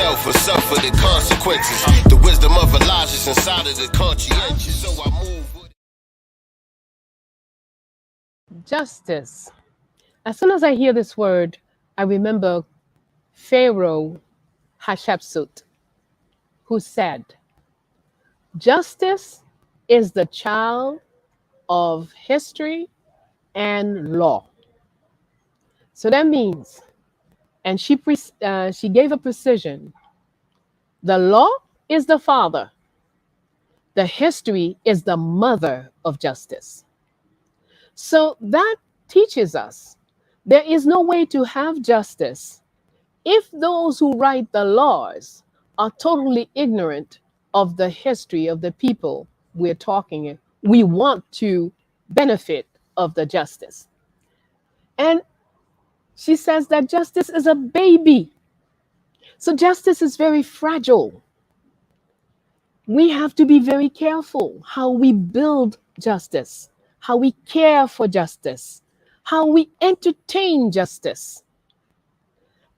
yourself or suffer the consequences. The wisdom of Elijah is inside of the conscientious. So I move with Justice. As soon as I hear this word, I remember Pharaoh Hatshepsut, who said, justice is the child of history and law. So that means, and she gave a precision, the law is the father, the history is the mother of justice. So that teaches us there is no way to have justice if those who write the laws are totally ignorant of the history of the people we want to benefit of the justice. And she says that justice is a baby. So justice is very fragile. We have to be very careful how we build justice, how we care for justice, how we entertain justice.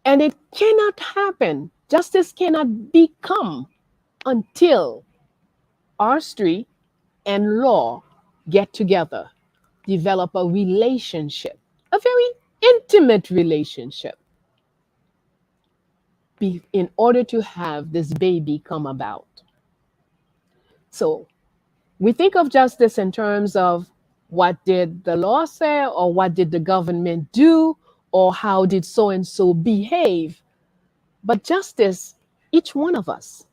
And it cannot happen, justice cannot become until our street and law get together, develop a relationship, a very intimate relationship, in order to have this baby come about. So we think of justice in terms of what did the law say, or what did the government do, or how did so and so behave. But justice, each one of us,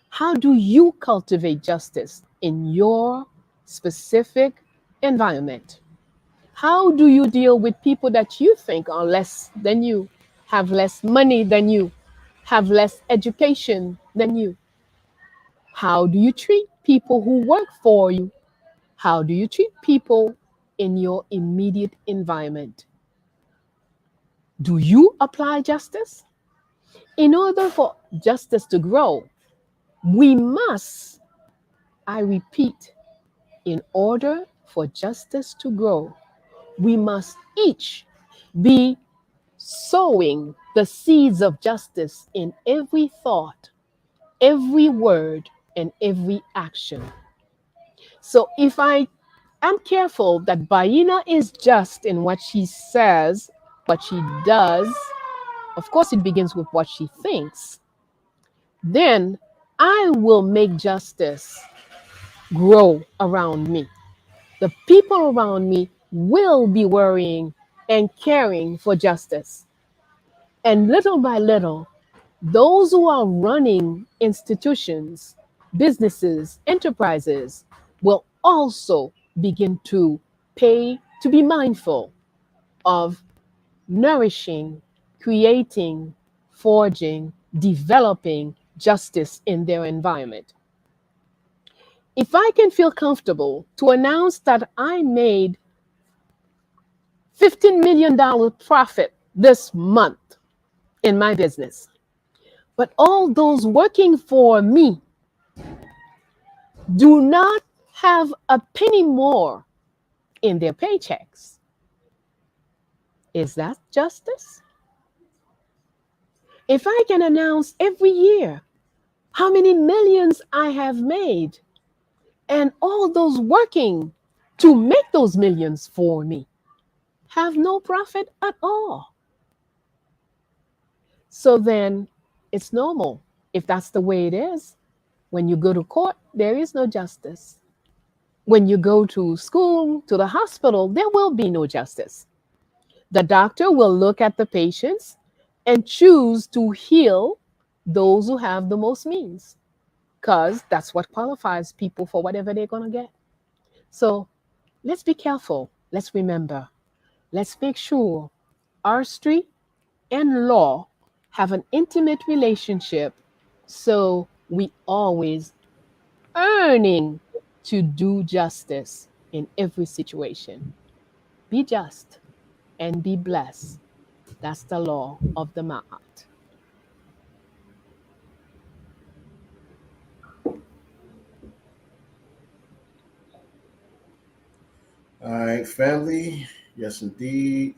how do you cultivate justice in your specific environment? How do you deal with people that you think are less than you, have less money than you, have less education than you? How do you treat people who work for you? How do you treat people in your immediate environment? Do you apply justice? In order for justice to grow, we must, I repeat, in order for justice to grow, we must each be sowing the seeds of justice in every thought, every word, and every action. So if I am careful that Baina is just in what she says, what she does, of course, it begins with what she thinks, then I will make justice grow around me. The people around me will be worrying and caring for justice. And little by little, those who are running institutions, businesses, enterprises will also begin to be mindful of nourishing, creating, forging, developing justice in their environment. If I can feel comfortable to announce that I made $15 million profit this month in my business, but all those working for me do not have a penny more in their paychecks, is that justice? If I can announce every year how many millions I have made, and all those working to make those millions for me have no profit at all, so then it's normal. If that's the way it is, when you go to court, there is no justice. When you go to school, to the hospital, there will be no justice. The doctor will look at the patients and choose to heal those who have the most means, because that's what qualifies people for whatever they're going to get. So let's be careful. Let's remember. Let's make sure our street and law have an intimate relationship, so we always earning to do justice in every situation. Be just and be blessed. That's the law of the Ma'at. All right, family. Yes, indeed.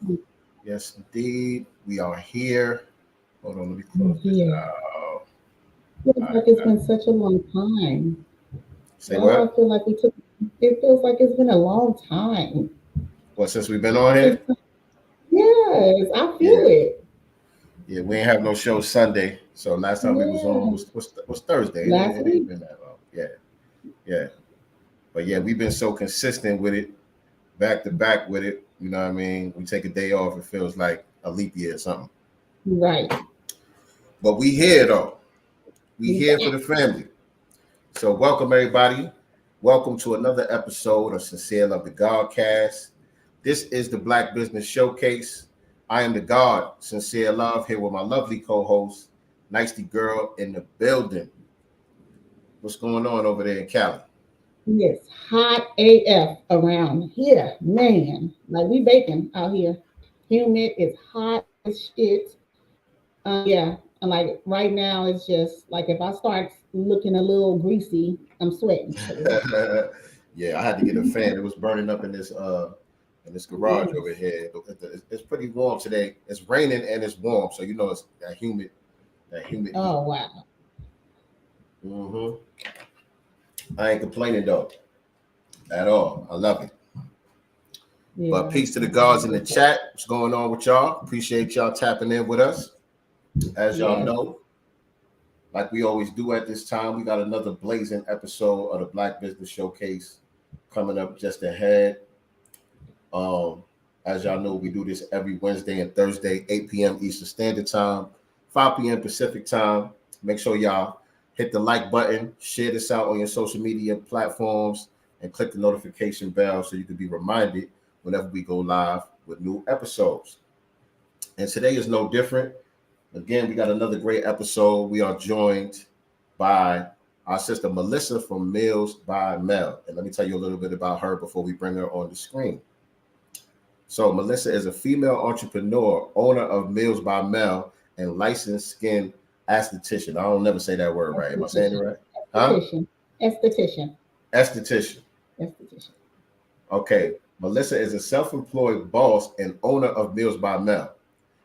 Yes, indeed. We are here. Hold on, let me close this Yeah. out. Feels All like right. it's been such a long time. Say Why do I what? feel like we took? It feels like it's been a long time. What, since we've been on here? It's, yes, I feel Yeah. it. Yeah, we ain't have no show Sunday. So last time we was on Yeah, was Thursday. last It ain't week. been that long. Yeah, yeah. But yeah, we've been so consistent with it, back to back with it. You know what I mean? We take a day off, it feels like a leap year or something. Right. But we here though. We We here for back. the family. So welcome everybody. Welcome to another episode of Sincere Love the Godcast. This is the Black Business Showcase. I am the God, Sincere Love, here with my lovely co-host, Nicety Girl in the building. What's going on over there in Cali? Yes, hot AF around here, man. Like we baking out here. Humid. It's hot as shit. Yeah, and like right now, it's just like if I start looking a little greasy, I'm sweating because it's that hot. Yeah, I had to get a fan. It was burning up in this garage over Yes. here. It's pretty warm today. It's raining and it's warm, so you know it's that humid heat. Oh wow. Hmm. I ain't complaining though at all. I love it. But Yeah. peace to the gods in the chat. What's going on with y'all? Appreciate y'all tapping in with us. As y'all Yes. know, like we always do at this time, we got another blazing episode of the Black Business Showcase coming up just ahead. Um, as y'all know, we do this every Wednesday and Thursday, 8 p.m. Eastern Standard Time, 5 p.m. Pacific Time. Make sure y'all hit the like button, share this out on your social media platforms, and click the notification bell so you can be reminded whenever we go live with new episodes. And today is no different. Again, we got another great episode. We are joined by our sister Melissa from Meals by Mel. And let me tell you a little bit about her before we bring her on the screen. So Melissa is a female entrepreneur, owner of Meals by Mel, and licensed skin esthetician. I don't never say that word right. Am I saying it Esthetician. right? Huh? Esthetician. Esthetician. Esthetician. Esthetician. Okay. Melissa is a self-employed boss and owner of Meals by Mel.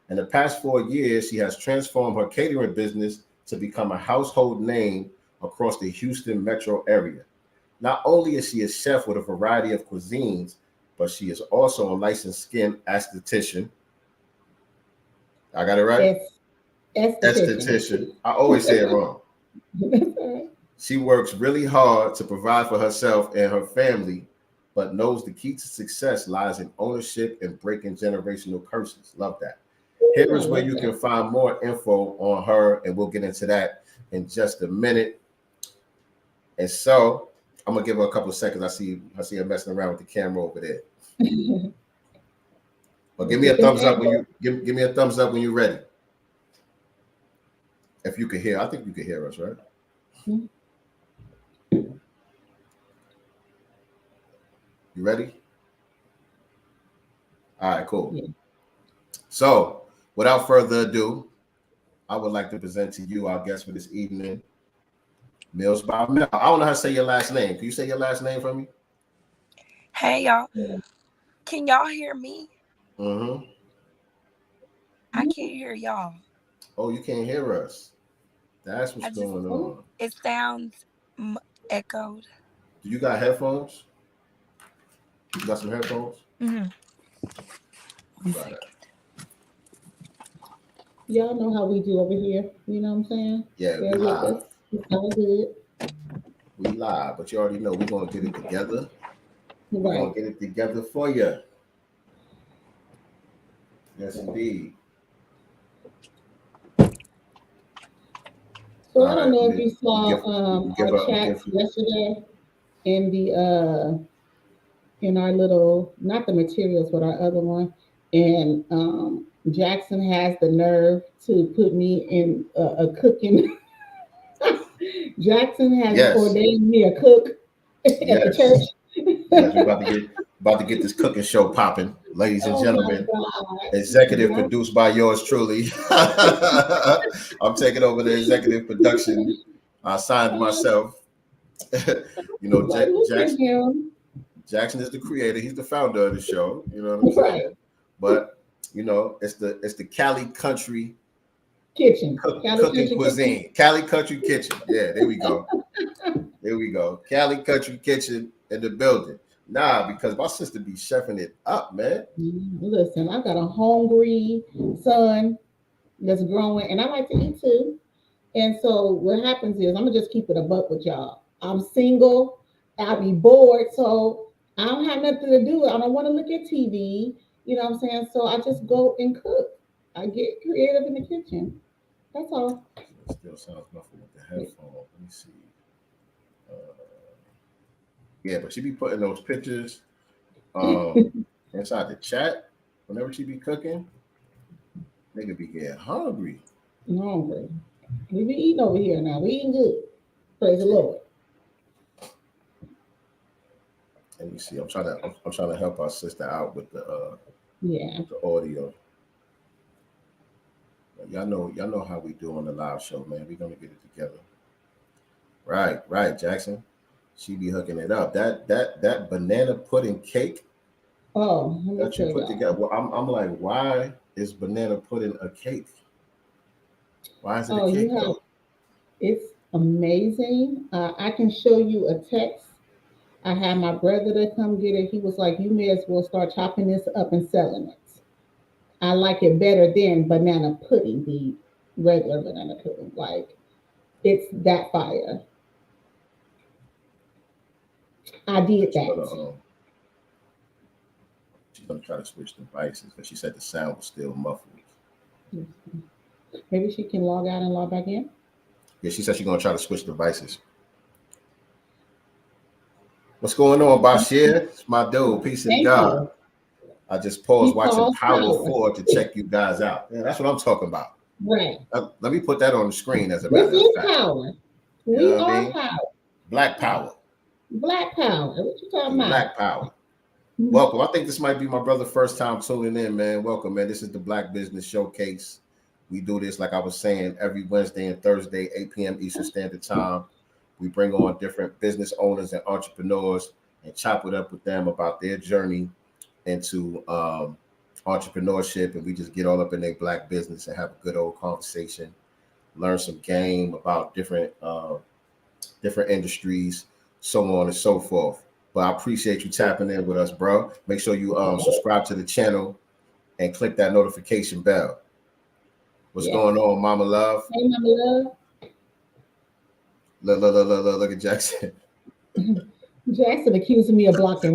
In the past 4 years, she has transformed her catering business to become a household name across the Houston metro area. Not only is she a chef with a variety of cuisines, but she is also a licensed skin esthetician. I got it right? Es- Esthetician. Esthetician. I always say it wrong. That's all right. She works really hard to provide for herself and her family, but knows the key to success lies in ownership and breaking generational curses. Love that. Here Ooh, I is where love you that. can find more info on her, and we'll get into that in just a minute. And so I'm gonna give her a couple of seconds. I see her messing around with the camera over there. But give me a Get them thumbs up when angles. you give me a thumbs up when you're ready. If you can hear, I think you can hear us, right? You ready? All right, cool. Yeah. So without further ado, I would like to present to you our guest for this evening, Mills by Mel. I don't know how to say your last name. Can you say your last name for me? Hey y'all, can y'all hear me? Mm-hmm. I can't hear y'all. Oh, you can't hear us. That's what's I just going on. it sounds echoed. Do you got headphones? You got some headphones? Mm-hmm. One Try that. second. Y'all know how we do over here. You know what I'm saying? Yeah, we Bear with live. us. It's all good. We live, but you already know we're gonna get it together. We're gonna Right. get it together for you. Yes, indeed. So All I don't right, know let if me you saw give our up. chats yesterday in the in our little, not the materials, but our other one. And Jackson has the nerve to put me in a cooking. Jackson has Yes, ordained me a cook at the church. yes, yes. We're about to get this cooking show popping, ladies and Oh my gentlemen. God. Executive Yeah. produced by yours truly. I'm taking over the executive production. I signed myself. You know, Like, look at Jackson. him. Jackson is the creator. He's the founder of the show. You know what I'm Right. saying? But you know, it's the Cali country Kitchen. Cali cooking Country cuisine. Kitchen. Cali Country Kitchen. Yeah, there we go. There we go. Cali Country Kitchen in the building. Nah, because my sister be chefing it up, man. Listen, I got a hungry son that's growing, and I like to eat too. And so what happens is I'm gonna just keep it a buck with y'all. I'm single. I'll be bored, so I don't have nothing to do. I don't want to look at TV. You know what I'm saying? So I just go and cook. I get creative in the kitchen. That's all. It still sounds muffled with the headphone. Let me see. Uh, yeah, but she be putting those pictures inside the chat whenever she be cooking. Nigga be getting hungry. I'm hungry. We be eating over here now. We eating good. Praise the Lord. Let me see. I'm trying to help our sister out with the Yeah. audio. Y'all know how we do on the live show, man. We're gonna get it together. Right, Jackson. She be hooking it up. That banana pudding cake Oh, let me that you tell put y'all. together. Well, I'm like, why is banana pudding a cake? Why is it Oh, a you cake have though? it's amazing. I can show you a text. I had my brother to come get it. He was like, "You may as well start chopping this up and selling it." I like it better than banana pudding, the regular banana pudding. Like it's that fire. I did She's that. gonna she's gonna try to switch devices because she said the sound was still muffled. Maybe she can log out and log back in. Yeah, she said she's gonna try to switch devices. What's going on, Bashir? It's my dude. Peace of Thank God. you. I just paused He watching calls Power power. 4 to check you guys out. Yeah, that's what I'm talking about. Right. Let me put that on the screen as a This matter of is fact. power. You know We what I are mean? power. Black Power. Black power. What you talking about? Black Power. Welcome. I think this might be my brother's first time tuning in, man. Welcome, man. This is the Black Business Showcase. We do this, like I was saying, every Wednesday and Thursday, 8 p.m. Eastern Standard Time. We bring on different business owners and entrepreneurs and chop it up with them about their journey into entrepreneurship. And we just get all up in their black business and have a good old conversation, learn some game about different industries, so on and so forth. But I appreciate you tapping in with us, bro. Make sure you subscribe to the channel and click that notification bell. What's going on, Mama Love? Hey, Mama Love. Look at Jackson. Jackson accusing me of blocking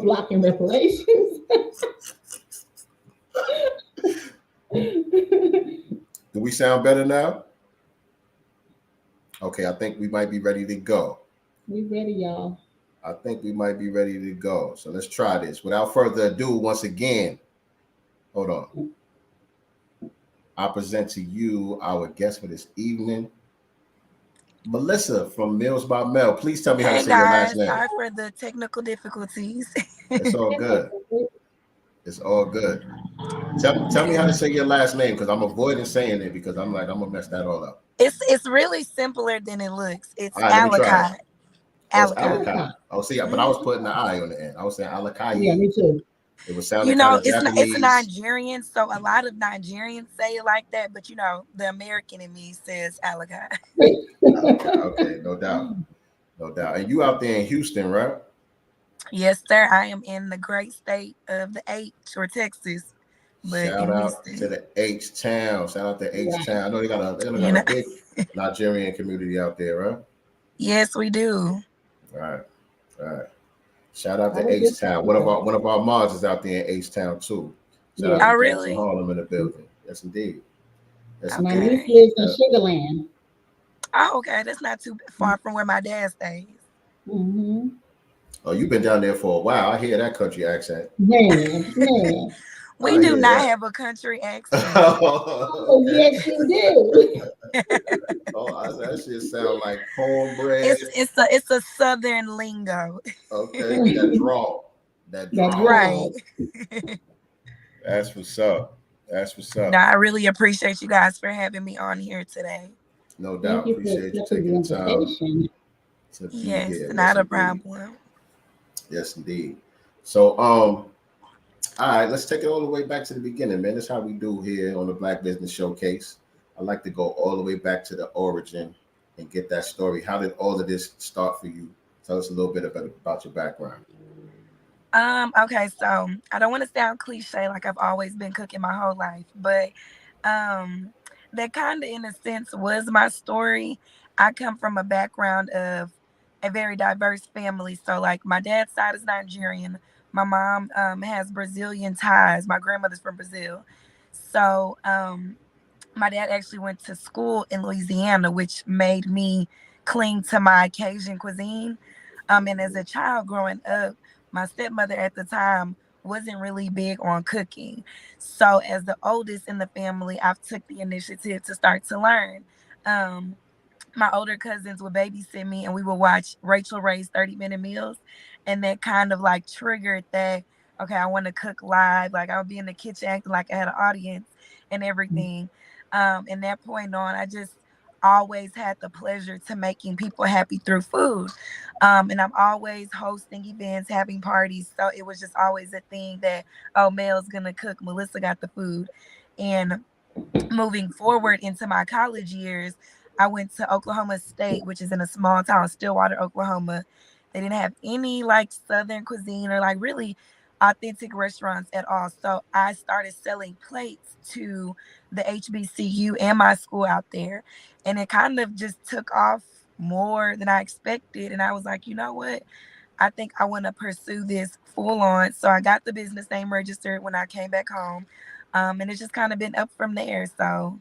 blocking reparations. Do we sound better now? Okay, I think we might be ready to go. We ready, y'all. I think we might be ready to go. So let's try this. Without further ado, once again, hold on. I present to you our guest for this evening, Melissa from Meals by Mel. Please tell me how to Hey say your last guys, name. sorry for the technical difficulties. It's all good. It's all good. Tell me how to say your last name because I'm avoiding saying it because I'm like, I'm going to mess that all up. It's really simpler than it looks. It's All right, let me try it. Alakayi. Oh, it's Alakayi. Alakayi. Oh, see, but I was putting the I on the end. I was saying Alakayi. Yeah, me too. It was You sounding kind know, of it's Japanese. Nigerian, so a lot of Nigerians say it like that, but you know, the American in me says Alakayi. Okay, no doubt. And you out there in Houston, right? Yes, sir. I am in the great state of the H or Texas, but Shout in out Houston. to the H Town. Shout out to H Town. I know they got You a big Nigerian community out there, right? Yes, we do. Right. Shout out I to was H just Town. thinking One of our mods is out there in H Town too. Shout out Yeah. to Oh, Jackson really? Harlem in the building. Yes, indeed. Yes, My indeed. niece Okay. lives in Sugarland. Oh, okay. That's not too far from where my dad stays. Mm-hmm. Oh, you've been down there for a while. I hear that country accent. Man. We I do hear not that. have a country accent. Oh, Okay. yes, you do. Oh, that shit sound like cornbread. It's a southern lingo. Okay, that draw. That That's draw. Right. right. That's what's up. That's what's No, up. I really appreciate you guys for having me on here today. No Thank doubt. you for Appreciate you accepting the taking the time invitation. to be Yes, here. Yes, not a indeed. problem. Yes, indeed. So, all right, let's take it all the way back to the beginning, man. That's how we do here on the Black Business Showcase. I like to go all the way back to the origin and get that story. How did all of this start for you? Tell us a little bit about your background. Okay, so I don't want to sound cliche like I've always been cooking my whole life, but um that kind of in a sense was my story. I come from a background of a very diverse family. So like my dad's side is Nigerian. My mom has Brazilian ties. My grandmother's from Brazil. So my dad actually went to school in Louisiana, which made me cling to my Cajun cuisine. And as a child growing up, my stepmother at the time wasn't really big on cooking. So as the oldest in the family, I've took the initiative to start to learn. Um, my older cousins would babysit me and we would watch Rachel Ray's 30-minute meals. And that kind of like triggered that, okay, I want to cook live. Like I would be in the kitchen acting like I had an audience and everything. And that point on, I just always had the pleasure to making people happy through food. And I'm always hosting events, having parties. So it was just always a thing that, oh, Mel's gonna cook, Melissa got the food. And moving forward into my college years, I went to Oklahoma State, which is in a small town, Stillwater, Oklahoma. They didn't have any like Southern cuisine or like really authentic restaurants at all. So I started selling plates to the HBCU and my school out there. And it kind of just took off more than I expected. And I was like, you know what? I think I want to pursue this full on. So I got the business name registered when I came back home. And it's just kind of been up from there. So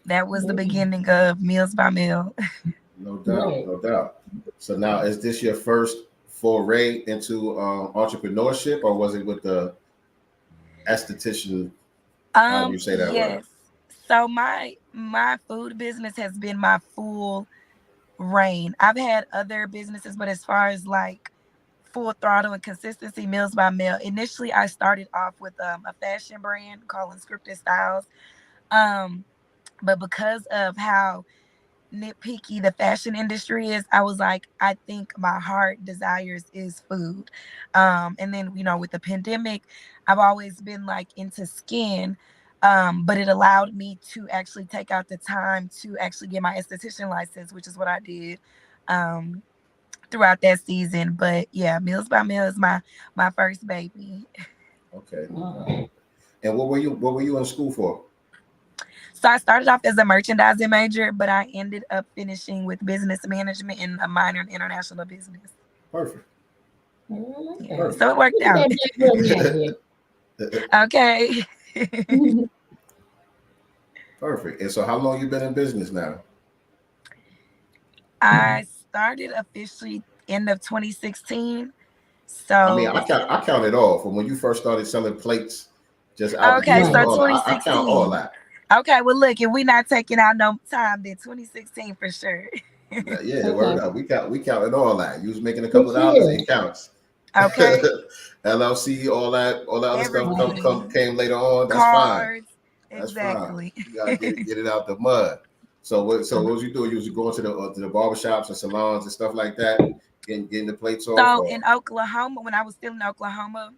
that was the Man. beginning of Meals by Meal. No doubt, Right. no doubt. So now, is this your first foray into entrepreneurship, or was it with the esthetician? How do you say that word? Yes. So my food business has been my full reign. I've had other businesses, but as far as like full throttle and consistency, Meals by Meal. Initially, I started off with a fashion brand called Unscripted Styles. Um, but because of how nitpicky the fashion industry is, I was like, I think my heart desires is food. And then, with the pandemic, I've always been like into skin. But it allowed me to actually take out the time to actually get my esthetician license, which is what I did um throughout that season. But yeah, Meals by Meal is my first baby. Okay, no doubt. Wow. And what were you in school for? So I started off as a merchandising major, but I ended up finishing with business management and a minor in international business. Perfect, I like Yeah, that. so it worked Look at out. that black girl magic. Okay. perfect. And so, how long you been in business now? I started officially end of 2016. I mean, So I count it all from when you first started selling plates, just out the okay, gate and so Right. all that. I count all 2016. that. Okay, well look, if we not taking out no time, then 2016 for sure. Yeah, word Okay. up. We counted all that. You was making a couple of 6 dollars, years. it counts. Okay. LLC, all that other stuff Right. Everything. came later on. That's fine. Cards. That's fine. Exactly. You gotta get it out the mud. So what was you doing? You was going to the barbershops and salons and stuff like that, getting the plates off, So or in Oklahoma, when I was still in Oklahoma,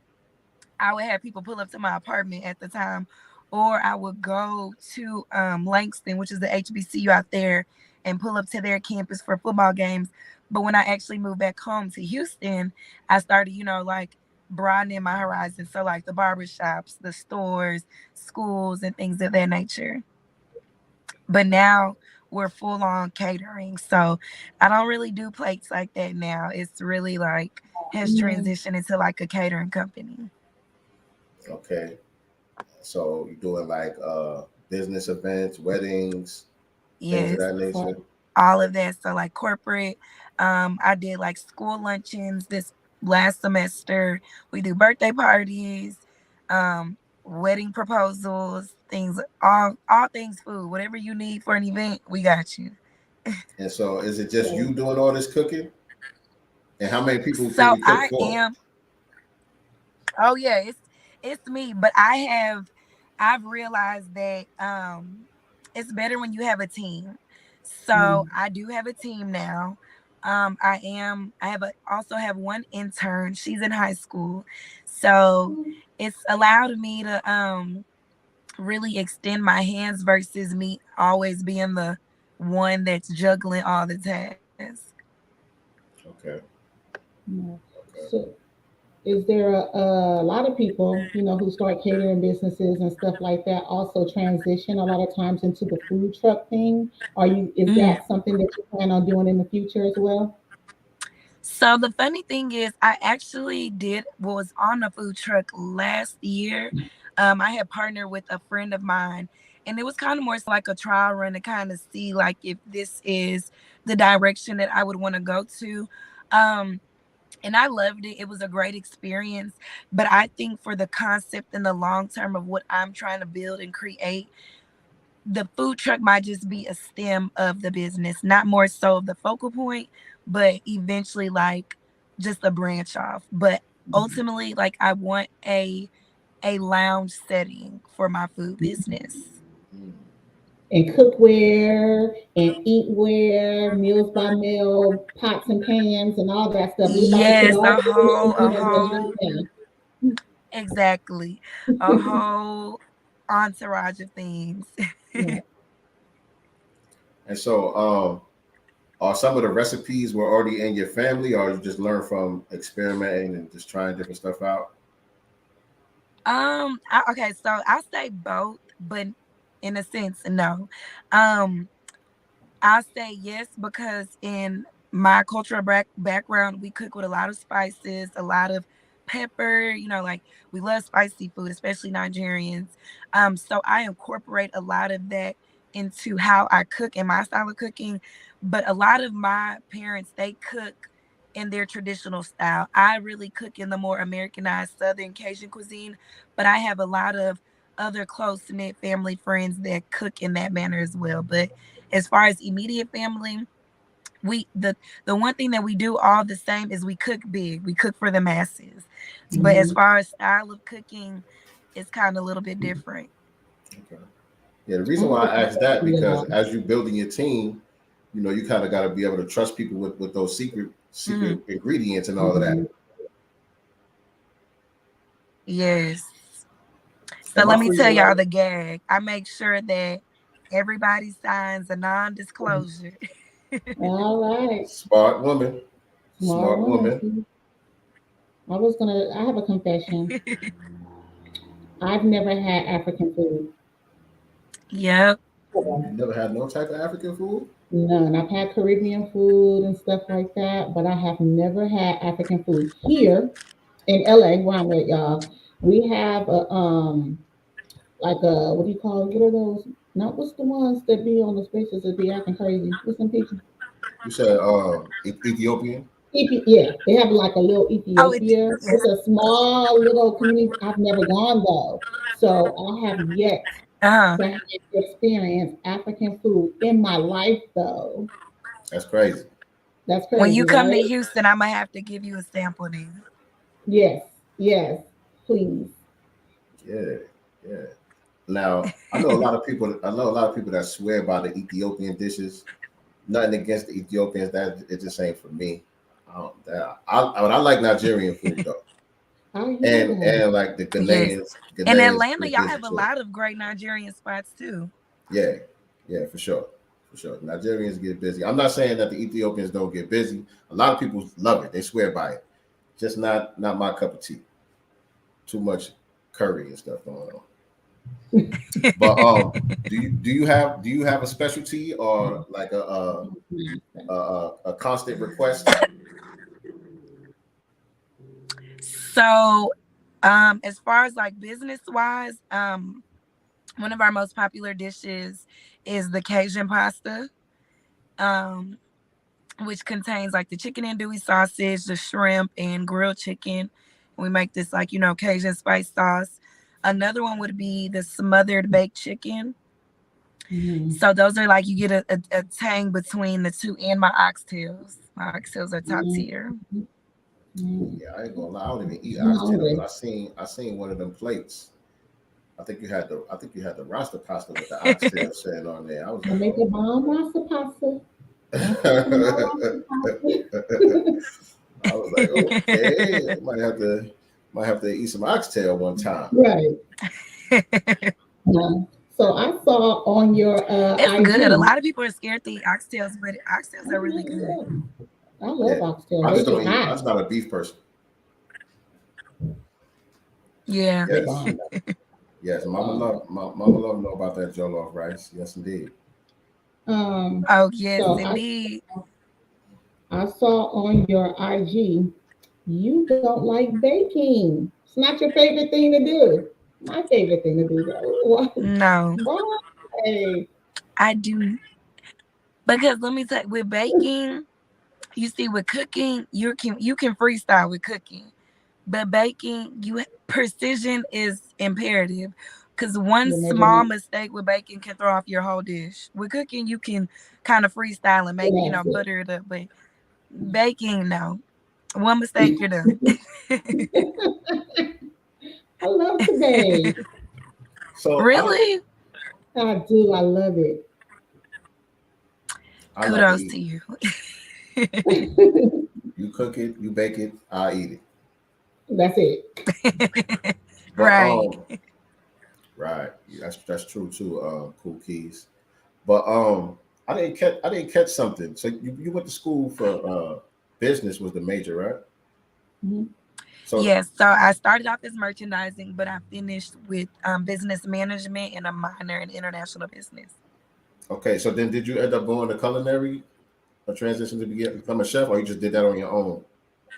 I would have people pull up to my apartment at the time, or I would go to Langston, which is the HBCU out there, and pull up to their campus for football games. But when I actually moved back home to Houston, I started, like broadening my horizons. So like the barbershops, the stores, schools, and things of that nature. But now we're full on catering. So I don't really do plates like that now. It's really like has Mhm. transitioned into like a catering company. okay. So you're doing like business events, weddings, things of Yes. that nature. All of that. So like corporate, I did like school luncheons this last semester. We do birthday parties, wedding proposals, things, all things food. Whatever you need for an event, we got you. And so, is it just Okay. you doing all this cooking? And how many people can So you cook I for? am Oh yeah, it's me, but I've realized that it's better when you have a team. So Mm. I do have a team now. I have also have one intern. She's in high school. So it's allowed me to really extend my hands versus me always being the one that's juggling all the tasks. Okay. Yeah. So, is there a lot of people, who start catering businesses and stuff like that, also transition a lot of times into the food truck thing? Is Mm. that something that you plan on doing in the future as well? So the funny thing is, I actually was on a food truck last year. I had partnered with a friend of mine, and it was kind of more so like a trial run to kind of see like if this is the direction that I would want to go to. Um, and I loved it. It was a great experience. But I think for the concept and the long term of what I'm trying to build and create, the food truck might just be a stem of the business, not more so of the focal point, but eventually like just a branch off. But ultimately, like I want a lounge setting for my food business. Mm. And cookware and eatware, meals by meal, pots and pans, and all that stuff. Everybody put Yes, all a the whole, dishes a in and just whole, use exactly, a whole entourage of things. them. And so, are some of the recipes were already in your family, or you just learn from experimenting and just trying different stuff out? Okay, so I say both, but in a sense, no. Um, I say yes because in my cultural background, we cook with a lot of spices, a lot of pepper. Like we love spicy food, especially Nigerians. So I incorporate a lot of that into how I cook and my style of cooking. But a lot of my parents, they cook in their traditional style. I really cook in the more Americanized Southern Cajun cuisine, but I have a lot of other close knit family friends that cook in that manner as well. But as far as immediate family, we the one thing that we do all the same is we cook big. We cook for the masses. But as Mhm. far as style of cooking, it's kind of a little bit different. Okay. Yeah, the I reason have why a I asked that, question, because y'all. as you're building your team, you kind of got to be able to trust people with those Mhm. secret ingredients and all of that. Mhm. Yes. So And let my me freezer, tell y'all right? the gag. I make sure that everybody signs a non-disclosure. All right, Smart woman, smart smart woman. woman. See, I have a confession. I've never had African food. Yep. You never had no type of African food? None. I've had Caribbean food and stuff like that, but I have never had African food. Here in LA, where I'm at, y'all, we have a like a, what do you call it? What are those? Not, what's the ones that be on the spaces that be acting crazy? What's them people? You said Ethiopian? Yeah, they have like a little Oh, Ethiopia. yes. It's a small little community. I've never gone though, so I have yet Uh-huh. to have experience African food in my life though. That's crazy. That's When you crazy, come to right? Houston, I'm gonna have to give you a sample then. Yes, yes, please. Yeah, yeah. Now I know a lot of people. I know a lot of people that swear by the Ethiopian dishes. Nothing against the Ethiopians. That it just ain't for me. I like Nigerian food though, I hear that. and like the Yes. Ghanaians. In Ghanaians Atlanta, good y'all dishes have a too. lot of great Nigerian spots too. Yeah, yeah, for sure. For sure. Nigerians get busy. I'm not saying that the Ethiopians don't get busy. A lot of people love it. They swear by it. Just not my cup of tea. Too much curry and stuff going on. But do you have a specialty or like a constant request? So, as far as like business wise, one of our most popular dishes is the Cajun pasta, um, which contains like the chicken andouille sausage, the shrimp, and grilled chicken. We make this like Cajun spice sauce. Another one would be the smothered baked chicken. Mhm. So those are like you get a tang between the two, and my oxtails. My oxtails are top Mhm. tier. Mhm. Yeah, I ain't gonna lie. I don't even eat I'm oxtail, but hungry. I seen one of them plates. I think you had the roster pasta with the oxtail sitting on there. I was I like, make a oh. bomb pasta pasta. Don't forget my I pasta. was like, okay, might have to eat some oxtail one time. Right. So I saw on your It's good. A IG. lot of people are scared to eat oxtails, but oxtails are really good. I love Yeah, oxtail. I They just be don't eat. hot. I'm just not a beef person. Yeah. They Yes, bomb. yes. Bomb. Mama love know about that jollof rice. Yes, indeed. Oh, yes, So indeed. I saw on your IG you don't like baking. It's not your favorite thing to do. My favorite thing to do though. Why? No, Why? I do. Because let me tell you, with baking, you see, with cooking, you can freestyle with cooking. But baking, you precision is imperative. Because one Your small measurements. mistake with baking can throw off your whole dish. With cooking, you can kind of freestyle and make, Finesse butter it up. But baking, no. One mistake, you're done. it. I love to bake. So Really? I do. I love it. I love to Kudos eat. to you. You cook it, you bake it, I eat it. That's it. But Right. right, that's true too. Cool keys. But I didn't catch something. So you went to school for business was the major, right? Mhm. So Yes. So I started off as merchandising, but I finished with business management and a minor in international business. okay, so then did you end up going to culinary, a transition to become a chef, or you just did that on your own?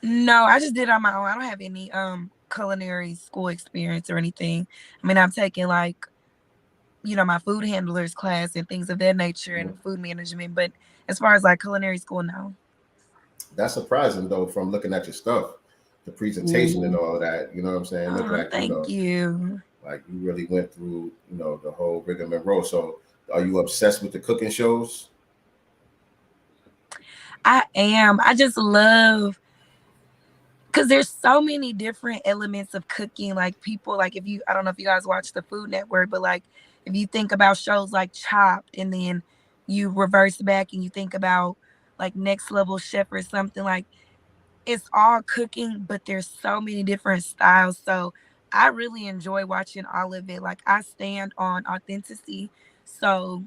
No, I just did it on my own. I don't have any culinary school experience or anything. I mean, I've taken like, my food handlers class and things of that nature Mhm. and food management, but as far as like culinary school, no. That's surprising though, from looking at your stuff, the presentation and Mhm. all that. You know what I'm saying? Look Oh, like thank you. like you really went through the whole rigmarole. So are you obsessed with the cooking shows? I am. I just love because there's so many different elements of cooking. Like people, like if you, I don't know if you guys watch the Food Network, but like if you think about shows like Chopped, and then you reverse back and you think about like Next Level Chef or something, like it's all cooking, but there's so many different styles. So I really enjoy watching all of it. Like I stand on authenticity. So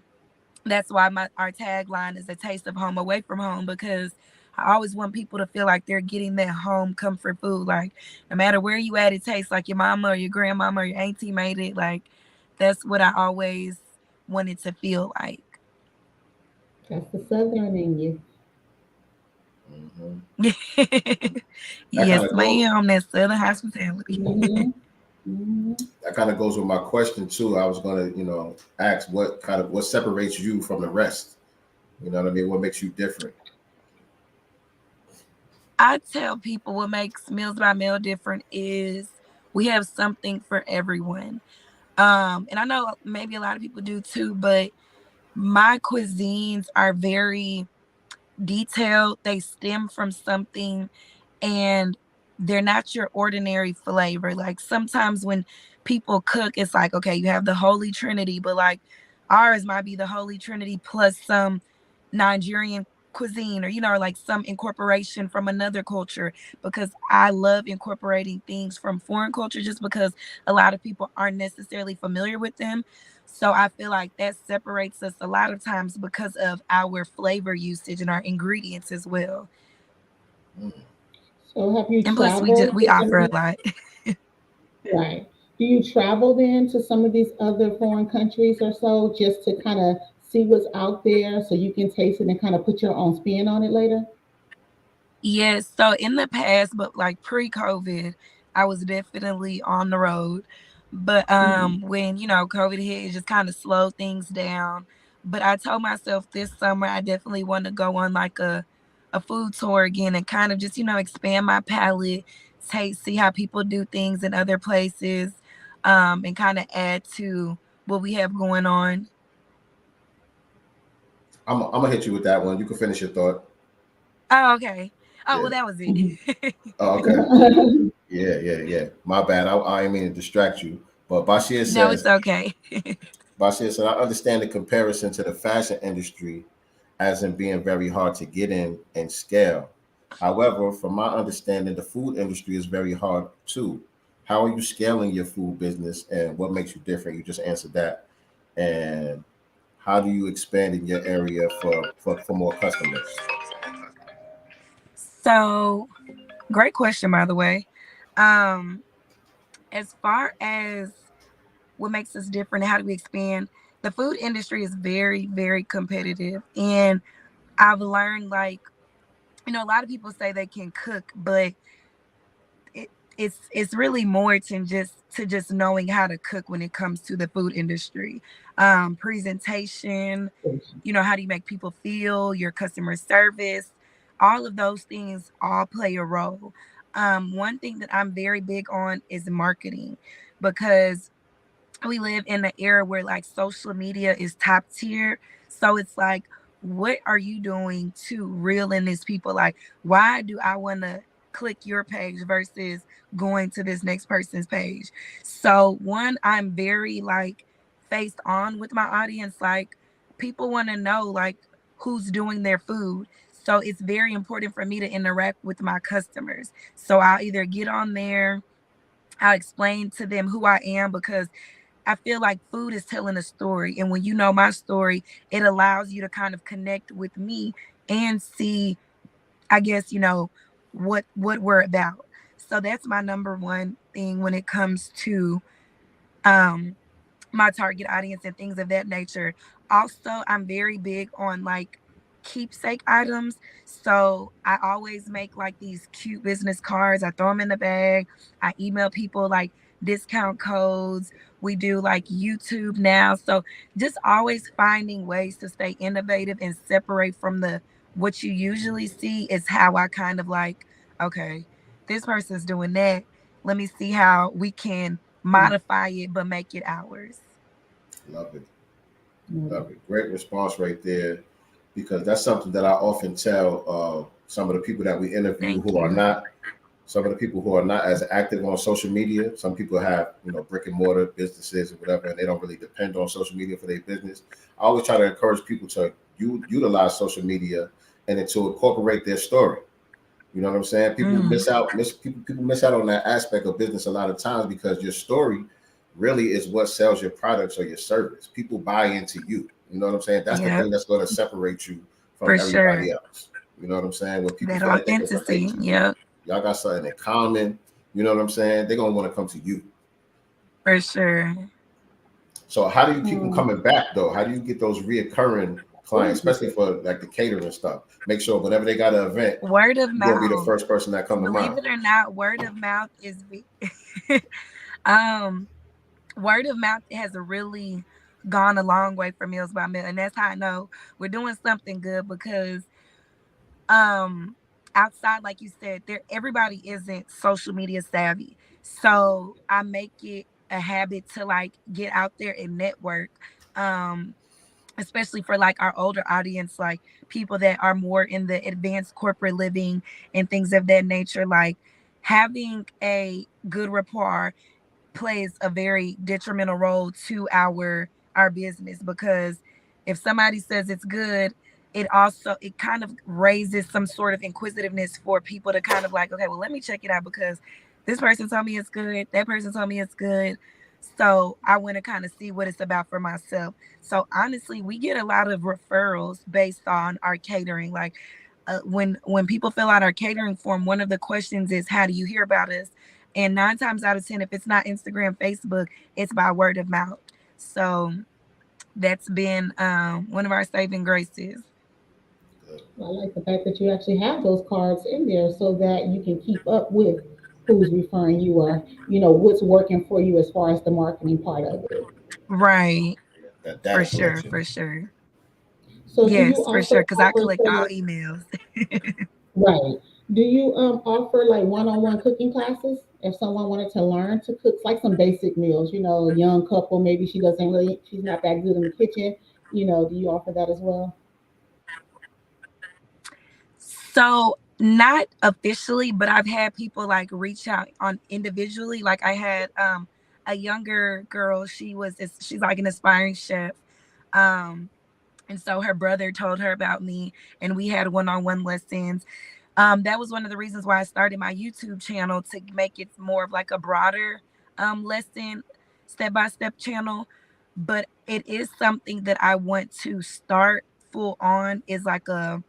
that's why our tagline is a taste of home away from home, because I always want people to feel like they're getting that home comfort food. Like no matter where you at, it tastes like your mama or your grandmama or your auntie made it. Like that's what I always wanted to feel like. That's the southern in you. Hmm. That Yes, kind of go ma'am. That's Southern hospitality. Hmm. Hmm. that kind of goes with my question too. I was gonna ask what separates you from the rest. You know what I mean? What makes you different? I tell people what makes Meals by Meal different is we have something for everyone. And I know maybe a lot of people do too, but my cuisines are very detailed. They stem from something, and they're not your ordinary flavor. Like sometimes when people cook, it's like, okay, you have the Holy Trinity, but like ours might be the Holy Trinity plus some Nigerian cuisine, or like some incorporation from another culture, because I love incorporating things from foreign culture just because a lot of people aren't necessarily familiar with them. So I feel like that separates us a lot of times because of our flavor usage and our ingredients as well. Mm. So have you And plus we traveled to some of offer a these? lot. Right. Do you travel then to some of these other foreign countries or so just to kind of see what's out there so you can taste it and kind of put your own spin on it later? Yes, so in the past, but like pre-COVID, I was definitely on the road. But Mhm. when, COVID hit, it just kind of slowed things down. But I told myself this summer I definitely want to go on like a food tour again and kind of just, expand my palate, see how people do things in other places, and kind of add to what we have going on. I'm gonna hit you with that one. You can finish your thought. Oh, okay. Oh, Yeah. well, that was it. Mhm. Oh, okay. Yeah, yeah, yeah. My bad. I didn't mean to distract you. But No, it's okay. Bashir said, I understand the comparison to the fashion industry as in being very hard to get in and scale. However, from my understanding, the food industry is very hard too. how are you scaling your food business, and what makes you different? You just answered that. And how do you expand in your area for more customers? So, great question, by the way. Um, as far as what makes us different and how do we expand, the food industry is very, very competitive. And I've learned, like, a lot of people say they can cook, but it, it's really more than just knowing how to cook when it comes to the food industry. Presentation, how do you make people feel, your customer service, all of those things all play a role. One thing that I'm very big on is marketing, because we live in an era where like social media is top tier. So it's like, what are you doing to reel in these people? Like, why do I want to click your page versus going to this next person's page? So one, I'm very like faced on with my audience. Like, people want to know like who's doing their food. So it's very important for me to interact with my customers. So I'll either get on there, I'll explain to them who I am, because I feel like food is telling a story. And when you know my story, it allows you to kind of connect with me and see, I guess, what we're about. So that's my number one thing when it comes to um my target audience and things of that nature. Also, I'm very big on like keepsake items. So I always make like these cute business cards. I throw them in the bag. I email people like discount codes. We do like YouTube now. So just always finding ways to stay innovative and separate from the what you usually see is how I kind of like, okay, this person's doing that. Let me see how we can modify it but make it ours. Love it. Love it. Great response right there, because that's something that I often tell some of the people that we interview Thank who are you. not some of the people who are not as active on social media. Some people have, brick and mortar businesses or whatever, and they don't really depend on social media for their business. I always try to encourage people to utilize social media and then to incorporate their story. You know what I'm saying? People Mm, people miss out on that aspect of business a lot of times, because your story really is what sells your products or your service. People buy into you. You know what I'm saying? That's the yep, thing that's going to separate you from for everybody sure. else. You know what I'm saying? When people That feel like they can relate authenticity. to you, Yep, y'all got something in common. You know what I'm saying? They're gonna want to come to you. for sure. So how do you keep them Um, coming back though? How do you get those reoccurring clients, especially for like the catering stuff? Make sure whenever they got an event, Word of you're gonna be the mouth. first person that come to Believe mind. it or not, um word of mouth has really gone a long way for Meals by Meal. And that's how I know we're doing something good, because um outside, like you said, there everybody isn't social media savvy. So I make it a habit to like get out there and network. Um Especially for like our older audience, like people that are more in the advanced corporate living and things of that nature, like having a good rapport plays a very detrimental role to our business, because if somebody says it's good, it kind of raises some sort of inquisitiveness for people to kind of like, okay, well, let me check it out, because this person told me it's good, that person told me it's good, so I want to kind of see what it's about for myself. So honestly, we get a lot of referrals based on our catering. Like, when people fill out our catering form, one of the questions is, how do you hear about us? And 9 times out of 10, if it's not Instagram, Facebook, it's by word of mouth. So that's been one of our saving graces. I like the fact that you actually have those cards in there so that you can keep up with who's referring you, or what's working for you as far as the marketing part of it. Right. That For data sure. collection. For sure. So do you Yes, for also sure. Because I offer collect for all your emails. right? Do you offer like one-on-one cooking classes if someone wanted to learn to cook like some basic meals? A young couple, maybe she's not that good in the kitchen. Do you offer that as well? So not officially, but I've had people like reach out on individually. Like I had a younger girl. She's like an aspiring chef. Um and so her brother told her about me, and we had one-on-one lessons. That was one of the reasons why I started my YouTube channel, to make it more of like a broader lesson, step-by-step channel. But it is something that I want to start full on, is like a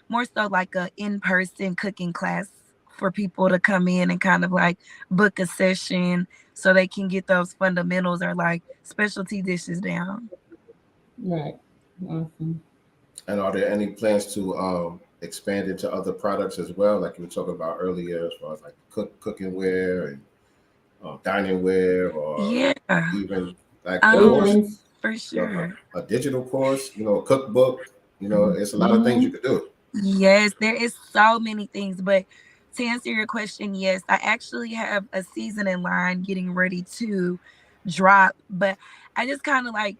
more so like a in-person cooking class for people to come in and kind of like book a session so they can get those fundamentals or like specialty dishes down. Right. Awesome. And are there any plans to expand into other products as well, like you were talking about earlier, as far as like cooking wear and dining wear, or Yeah, even like a course, Aprons. for you know, sure. a digital course, a cookbook. It's a lot of things you Mm-hmm. could do. Yes, there is so many things, but to answer your question, yes, I actually have a seasoning line getting ready to drop, but I just kind of like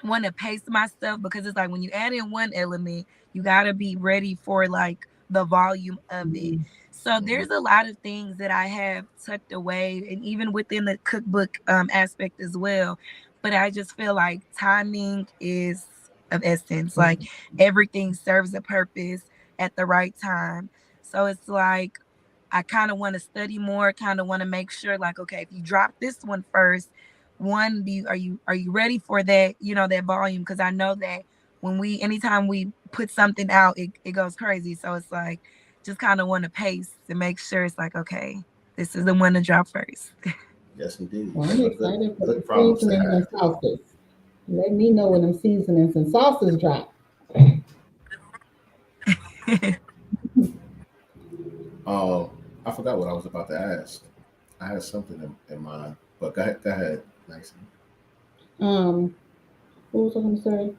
want to pace myself, because it's like when you add in one element, you got to be ready for like the volume of it. So Mhm. there's a lot of things that I have tucked away, and even within the cookbook aspect as well. But I just feel like timing is of essence. Like everything serves a purpose at the right time. So it's like I kind of want to study more, kind of want to make sure like, okay, if you drop this one first, one, are you ready for that, that volume? Because I know that anytime we put something out, it goes crazy. So it's like just kind of want to pace and make sure it's like, okay, this is the one to drop first. Yes, indeed. Well, I'm Those are good excited for the good problems to seasonings and have. sauces. Let me know when them seasonings and sauces drop. Um, I forgot what I was about to ask. I had something in mind, but go ahead, Nancy. Um, what was I going to say?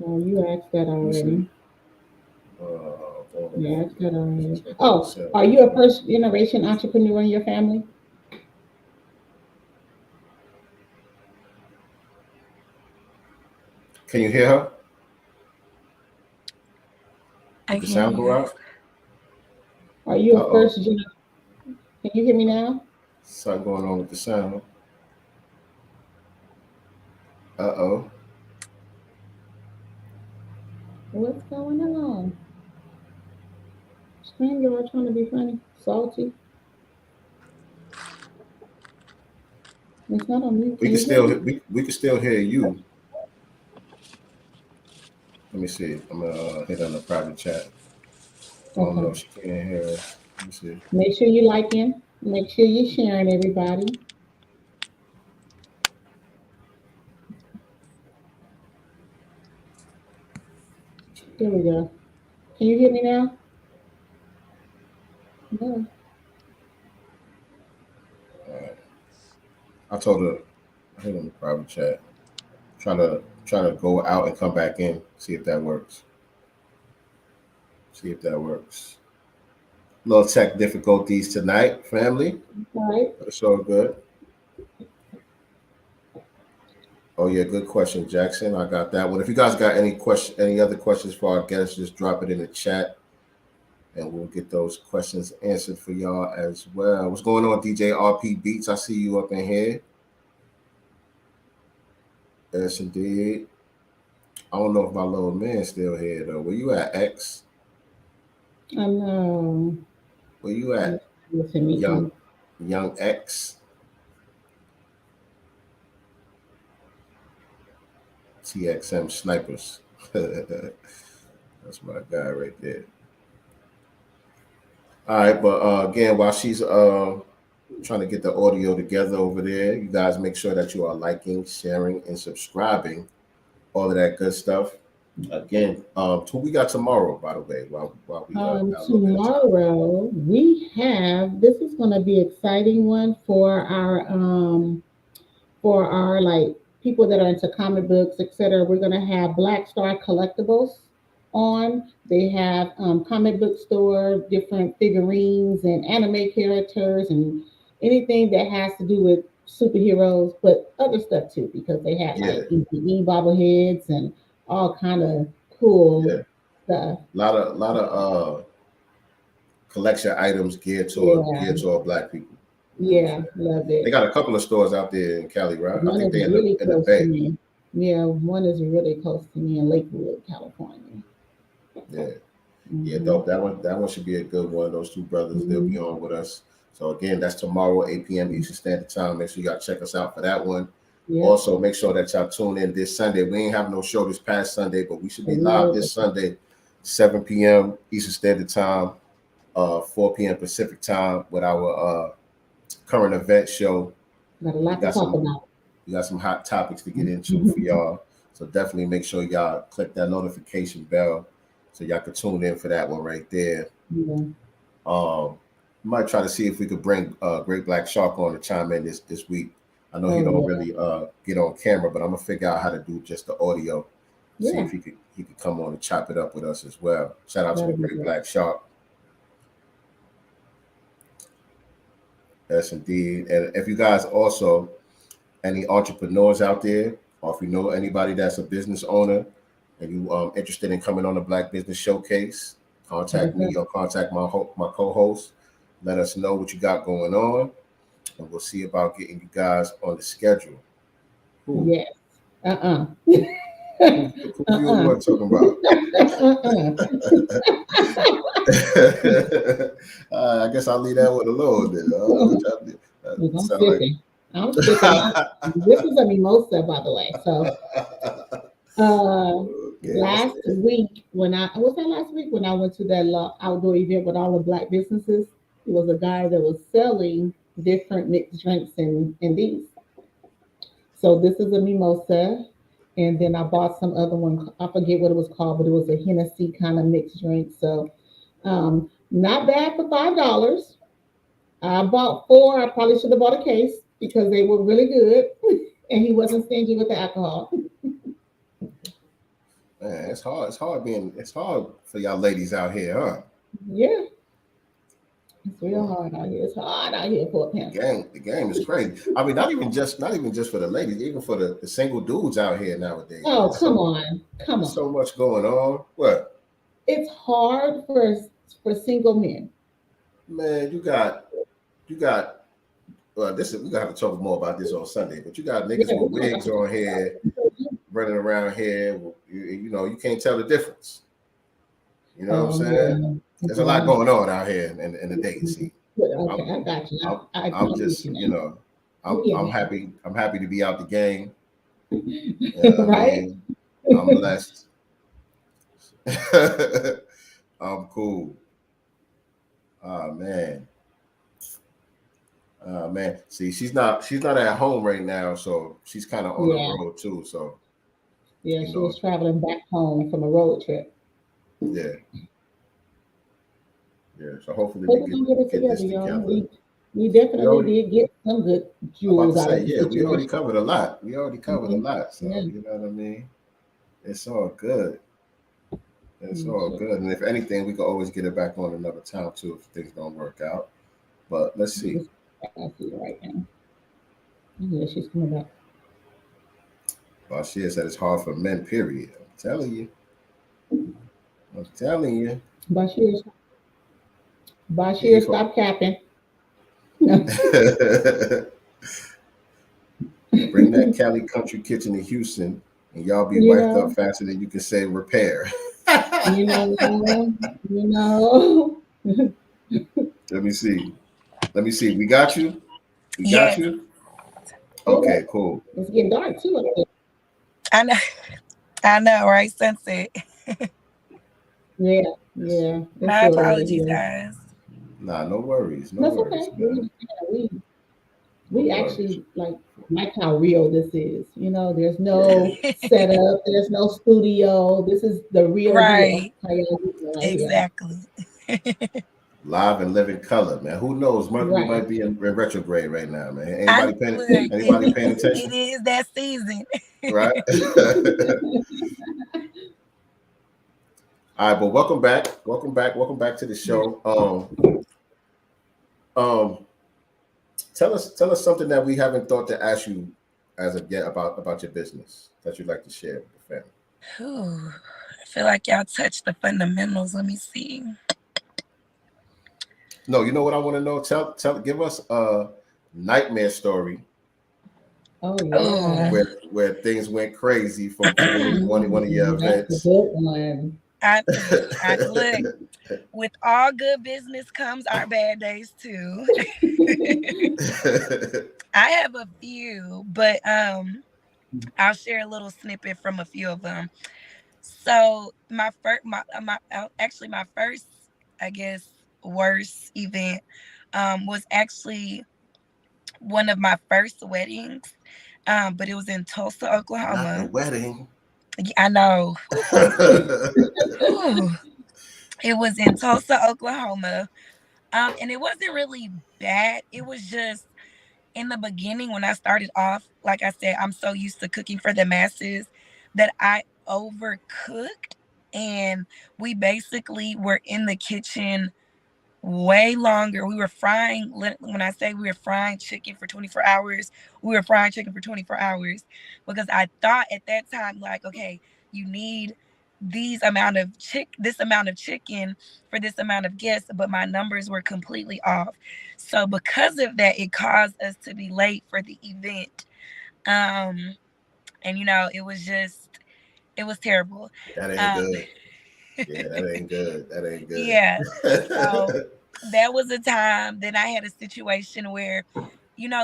Oh, you asked that Let me see. already. You asked that already. Check out the Oh, cell. are you a first generation entrepreneur in your family? Can you hear her? I Did the can, sound go yes. out? Are you Uh a oh. first gen? Can you hear me now? Something going on with the sound. Uh oh. What's going on? Screen girl trying to be funny. Salty. It's not on mute. We Can can you hear still me? we can still hear you. Let me see. I'm gonna hit on the private chat. I don't know Okay. if she can't hear us. Let me see. Make sure you liking. Make sure you're sharing, everybody. There we go. Can you hear me now? No. I told her I hit on the private chat. Trying to go out and come back in. See if that works. See if that works. Little tech difficulties tonight, family. All right. But it's all good. Oh yeah, good question, Jackson. I got that one. If you guys got any other questions for our guests, just drop it in the chat, and we'll get those questions answered for y'all as well. What's going on, DJ RP Beats? I see you up in here. Yes, indeed. I don't know if my little man's still here though. Where you at, X? I know. Where you at, Listen, me young too. young X? TXM snipers. That's my guy right there. All right, but again, while she's trying to get the audio together over there, you guys make sure that you are liking, sharing, and subscribing, all of that good stuff. Again, we got tomorrow, by the way, while we got a little bit of time. Tomorrow we have this is going to be exciting one for our like people that are into comic books, etc. We're going to have Black Star Collectibles on. They have comic book store, different figurines and anime characters and anything that has to do with superheroes, but other stuff too because they have Yeah, like ECE bobbleheads and all kind of yeah. cool stuff. Lot of collection items Yeah, geared toward black people. You know what I'm yeah, saying? love They it. got a couple of stores out there in Cali, right? I One think is they really in the close to Bay. me. Yeah, one is really close to me in Lakewood, California. Yeah. Yeah, dope. That one should be a good one. Those two brothers, they'll be on with us. So again, that's tomorrow, 8 p.m. Eastern Standard Time. Make sure y'all check us out for that one. Yeah. Also, make sure that y'all tune in this Sunday. We ain't have no show this past Sunday, but we should be live this Sunday, 7 p.m. Eastern Standard Time, 4 p.m. Pacific Time with our current event show. Got a lot to talk about. We got some hot topics to get into for y'all. So definitely make sure y'all click that notification bell so y'all can tune in for that one right there. Yeah. Might try to see if we could bring Great Black Shark on to chime in this week. I know he don't really get on camera, but I'm gonna figure out how to do just the audio. See if he could come on and chop it up with us as well. Shout out to the Great Black Shark. Yes, indeed. And if you guys also any entrepreneurs out there, or if you know anybody that's a business owner and you interested in coming on the Black Business Showcase, contact me or contact my co-host. Let us know what you got going on, and we'll see about getting you guys on the schedule. Ooh. Yes. Who you were talking about? I guess I'll leave that one alone then. I'm sipping. This is a mimosa, by the way. So last week when I went to that outdoor event with all the Black businesses, it was a guy that was selling different mixed drinks and these. So this is a mimosa, and then I bought some other one. I forget what it was called, but it was a Hennessy kind of mixed drink. So not bad for $5. I bought 4. I probably should have bought a case because they were really good, and he wasn't stingy with the alcohol. Man, it's hard. It's hard for y'all ladies out here, huh? Yeah. It's real hard out here. It's hard out here for a pimp. The game is crazy. I mean, not even just for the ladies, even for the single dudes out here nowadays. Oh, come on. So much going on. What? It's hard for single men. Man, you got. Well, we're gonna have to talk more about this on Sunday. But you got niggas with wigs on here, running around here. You can't tell the difference. You know what I'm saying? Yeah. There's a lot going on out here in the dating scene. Okay, I got you. I'm just, I'm happy. I'm happy to be out the game. Right? I'm blessed. I'm cool. Oh man. See, she's not at home right now, so she's kind of on the road too. So yeah, she was traveling back home from a road trip. Yeah. Yeah, so hopefully we get this together. We definitely did get some good jewels out of it. Yeah, we already covered a lot. So you know what I mean? It's all good. It's all good. And if anything, we could always get it back on another time too if things don't work out. But let's see. I see it right now. Yeah, she's coming back. Bashir said it's hard for men, period. I'm telling you. Bashir, stop capping. Bring that Cali Country Kitchen to Houston, and y'all be wiped up faster than you can say repair. you know. Let me see. We got you? We got you? Okay, cool. It's getting dark too. I know, right? Sunset. Yeah. My apologies, guys. Nah, no worries. That's okay. We actually like how real this is. There's no setup, there's no studio. This is the real deal. Exactly. Live and living color, man. Who knows? Mercury might be in retrograde right now, man. Anybody paying attention? It is that season. Right? All right, but welcome back to the show. Tell us something that we haven't thought to ask you as of yet about your business that you'd like to share with the family. I feel like y'all touched the fundamentals. Let me see. No, you know what I want to know? Give us a nightmare story. Oh yeah. Where things went crazy from one of your events. That's a good one. I look. With all good business comes our bad days too. I have a few, but I'll share a little snippet from a few of them. So my first, I guess, worst event was actually one of my first weddings. But it was in Tulsa, Not the Oklahoma. wedding. I know. Ooh. It was in Tulsa, Oklahoma. And it wasn't really bad. It was just in the beginning when I started off, like I said, I'm so used to cooking for the masses that I overcooked. And we basically were in the kitchen way longer. We were frying, when I say we were frying chicken for 24 hours, we were frying chicken for 24 hours because I thought at that time, like, okay, you need this amount of chicken for this amount of guests, but my numbers were completely off. So because of that, it caused us to be late for the event. And it was terrible. That ain't Um good. Yeah, that ain't good. That ain't yeah. So good. that was a time. Then I had a situation where,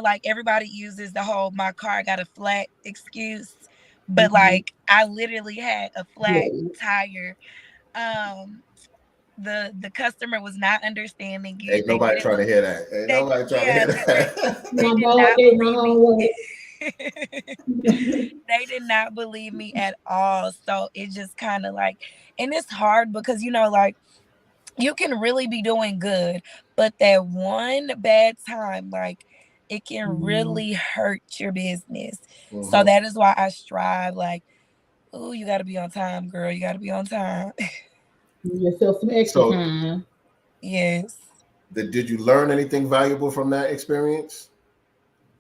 like everybody uses the whole "my car got a flat" excuse, but Mhm. like I literally had a flat Yeah. tire. Um, the customer was not understanding it. Ain't nobody trying to hear that. Ain't nobody trying to hear They My did dog not ate my believe me. homework. They did not believe me at all. So it just kind of like, and it's hard because like you can really be doing good, but that one bad time, like it can Mhm. really hurt your business. So Mhm. that is why I strive, like, oh, you got to be on time, girl. You got to be on time. Give yourself some extra So, time. Yes. did you learn anything valuable from that experience,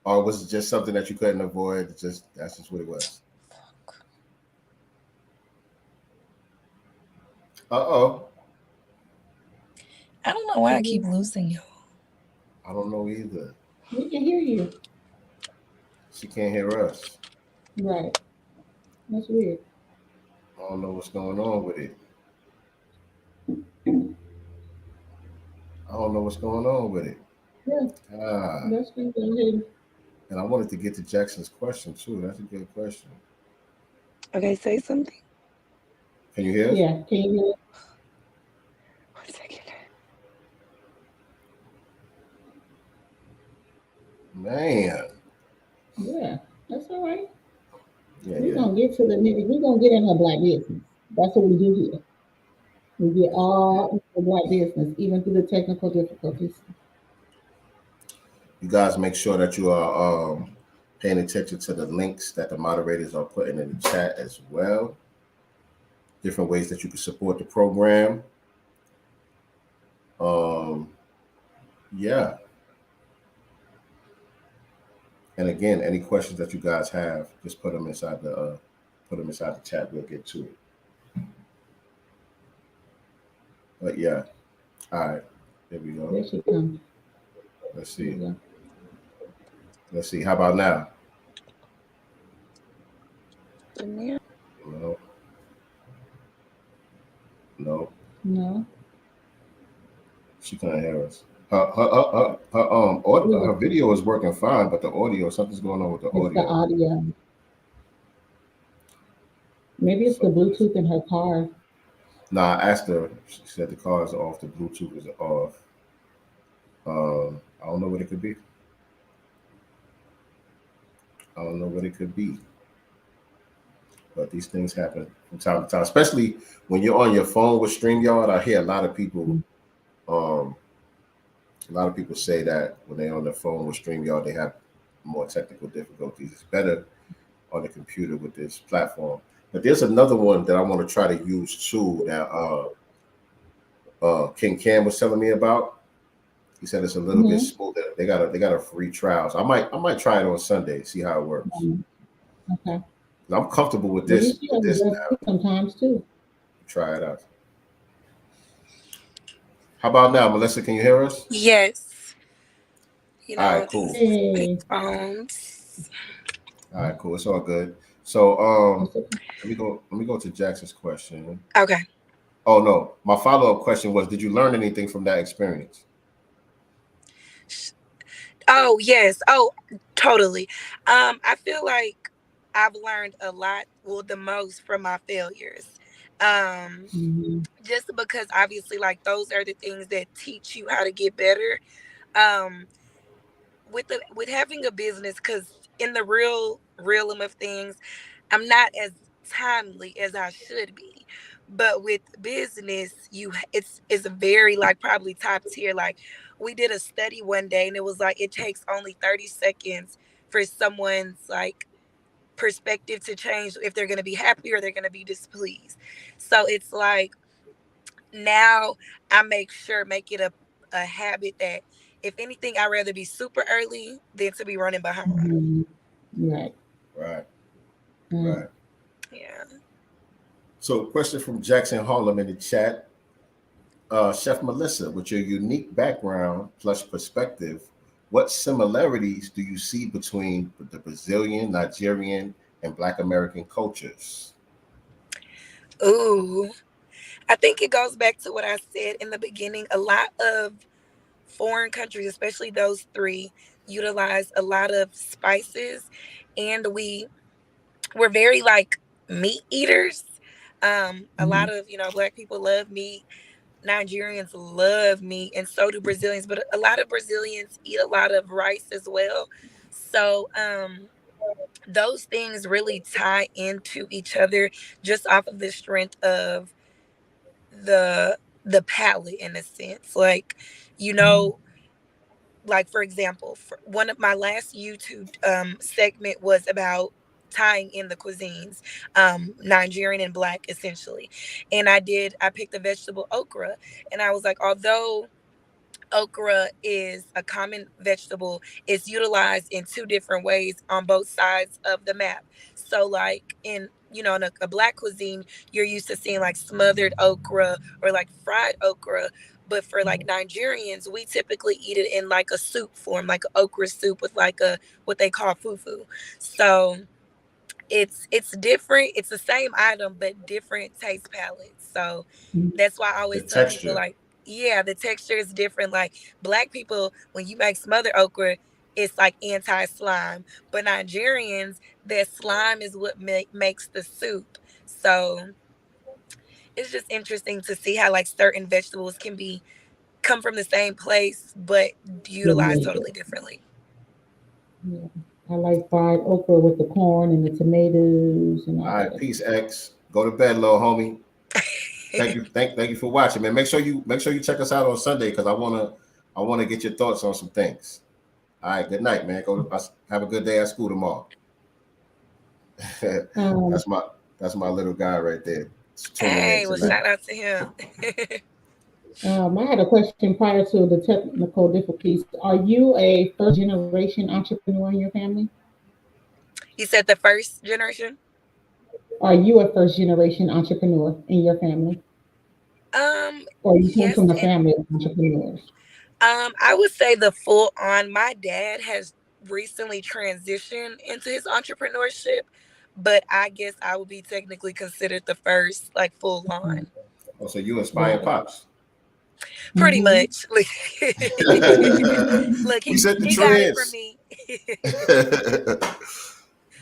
or was it just something that you couldn't avoid? That's just what it was. Uh-oh. I don't know why I keep Mhm. losing you. I don't know either. We can hear you. She can't hear us. Right. That's weird. I don't know what's going on with it. I don't know what's going on with it. Yeah, Ah, that's good. Go ahead. and I wanted to get to Jackson's question too. That's a good question. Okay, say something. Can you hear us? Yeah, can you hear? 1 second. Man. Yeah, that's all right. Yeah, We're yeah. gonna get to the nitty. We're gonna get in her black business. That's what we do here. We get all into the black business, even through the technical difficulties. You guys make sure that you are paying attention to the links that the moderators are putting in the chat as well. Different ways that you can support the program. Um, yeah. And again, any questions that you guys have, just put them inside the chat. We'll get to it. But yeah, all right. There we go. There she comes. Let's There see. you Let's see. How about now? Yeah. No, no, No, she can't hear us. Her video is working fine, but the audio, something's going on with the it's the audio. audio. Maybe it's the So, Bluetooth in her car. nah, I asked her. She said the car is off, the Bluetooth is off. I don't know what it could be. I don't know what it could be. But these things happen from time to time, especially when you're on your phone with StreamYard. I hear um, a lot of people say that when they're on their phone with StreamYard, they have more technical difficulties. It's better on the computer with this platform. But there's another one that I want to try to use too that King Cam was telling me about. He said it's a little bit Mm-hmm. smoother. They got a free trial. So I might try it on Sunday, see how it works. Okay. I'm comfortable with We use this it with on this the now. sometimes too. Try it out. How about now, Melissa? Can you hear us? Yes. All right, cool. These Hey, phones. All right, cool. It's all good. So it's okay. let me go to Jackson's question. Okay. Oh no, my follow-up question was, did you learn anything from that experience? Oh, yes. Oh, totally. I feel like I've learned a lot, well, the most from my failures. Um, Mhm. just because obviously like those are the things that teach you how to get better. Um, with having a business, because in the real realm of things, I'm not as timely as I should be. But with business, it's a very like probably top tier. Like we did a study one day and it was like it takes only 30 seconds for someone's like perspective to change if they're gonna be happy or they're gonna be displeased. So it's like now I make it a habit that if anything, I'd rather be super early than to be running behind. Mhm. Right. Right, Right. right. Yeah. So, question from Jackson Harlem in the chat. Chef Melissa, with your unique background plus perspective, what similarities do you see between the Brazilian, Nigerian, and Black American cultures? Ooh. I think it goes back to what I said in the beginning. A lot of foreign countries, especially those three, utilize a lot of spices, and we're very like meat eaters. A lot Mhm. of black people love meat. Nigerians love meat, and so do Brazilians. But a lot of Brazilians eat a lot of rice as well. So those things really tie into each other just off of the strength of the palate in a sense. Like, you Mhm. know, like for example, for one of my last YouTube segment was about tying in the cuisines, Nigerian and black essentially. And I picked the vegetable okra, and I was like, although okra is a common vegetable, it's utilized in two different ways on both sides of the map. So like in a black cuisine, you're used to seeing like smothered okra or like fried okra, but for like Nigerians, we typically eat it in like a soup form, like an okra soup with like a what they call fufu. So it's different. It's the same item, but different taste palettes. So that's why I The always tell people texture. like, yeah, the texture is different. Like black people, when you make smothered okra, it's like anti-slime. But Nigerians, their slime is what makes the soup. So it's just interesting to see how like certain vegetables can be come from the same place but Good utilized neighbor. totally differently. Yeah. I like fried okra with the corn and the tomatoes and All all right, that. peace, X. Go to bed, little homie. Thank you for watching, man. Make sure you check us out on Sunday because I wanna get your thoughts on some things. All right, good night, man. Have a good day at school tomorrow. Um, that's my that's my little guy right there. It's tuning in Hey, well, tonight. shout out to him. I had a question prior to the technical difficulties. Are you a first generation entrepreneur in your family? You said the first generation? Are you a first generation entrepreneur in your family? Or you come Yes, from a and family of entrepreneurs? I would say the full on. My dad has recently transitioned into his entrepreneurship, but I guess I would be technically considered the first, like full Mhm. on. Oh, so you inspire Got it. pops. Pretty Mm-hmm. much. Look, We set the he got it from trends. me.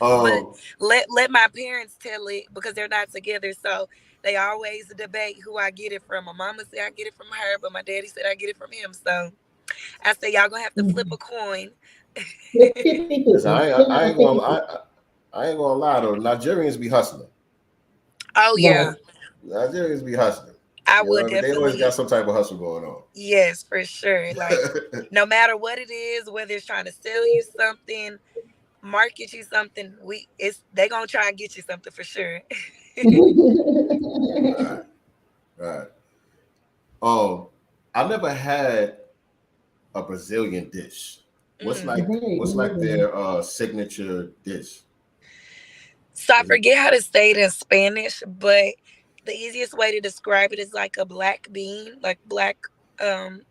But um, let my parents tell it because they're not together. So they always debate who I get it from. My mama said I get it from her, but my daddy said I get it from him. So I say y'all gonna have to flip Mm-hmm. a coin. It's 50 listen, 50. Split I like ain't a gonna 50. I ain't gonna lie though. Nigerians be hustling. Oh yeah, Right. Nigerians be hustling. I You know would what I mean? They always definitely. got some type of hustle going on. Yes, for sure. Like no matter what it is, whether it's trying to sell you something, market you something, they gonna try and get you something for sure. Right, right. Um, I never had a Brazilian dish. What's Mm. like Right. what's Me like neither. their signature dish? So I Is it forget how to say it in Spanish, but the easiest way to describe it is like a black bean, like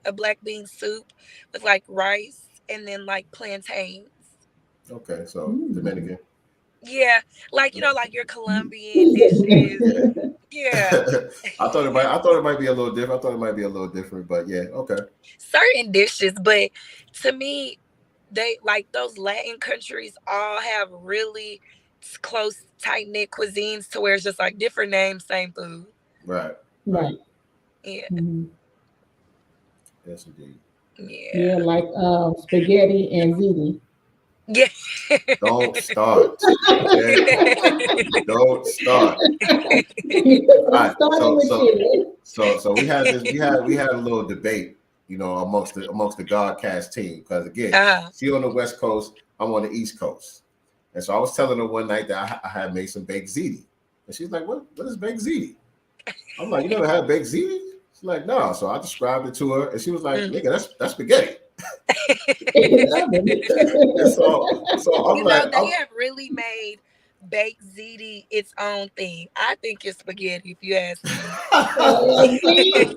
a black bean soup with like rice and then like plantains. okay? So Mm. Dominican. Yeah, like like your Colombian dishes. Yeah. Yeah, I thought it might be a little different. I thought it might be a little different, but yeah, okay. certain dishes, but to me, they like those Latin countries all have really close, tight knit cuisines to where it's just like different names, same food. Right. Right. Right. Yeah, Mhm. Yes, indeed. yeah, Yeah, like spaghetti and ziti. yeah. Don't start. Okay. Don't start. All right. Starting with you. So we had a little debate, amongst the Godcast team, because again, uh, she on the West Coast, I'm on the East Coast, and so I was telling her one night that I had made some baked ziti, and she's like, "What is baked ziti?" I'm like, "You never had baked ziti?" She's like, "No." So I described it to her, and she was like, mm. "Nigga, that's spaghetti." In the oven. And so I'm like, They have really made baked ziti its own thing. I think it's spaghetti, if you ask me. See, see,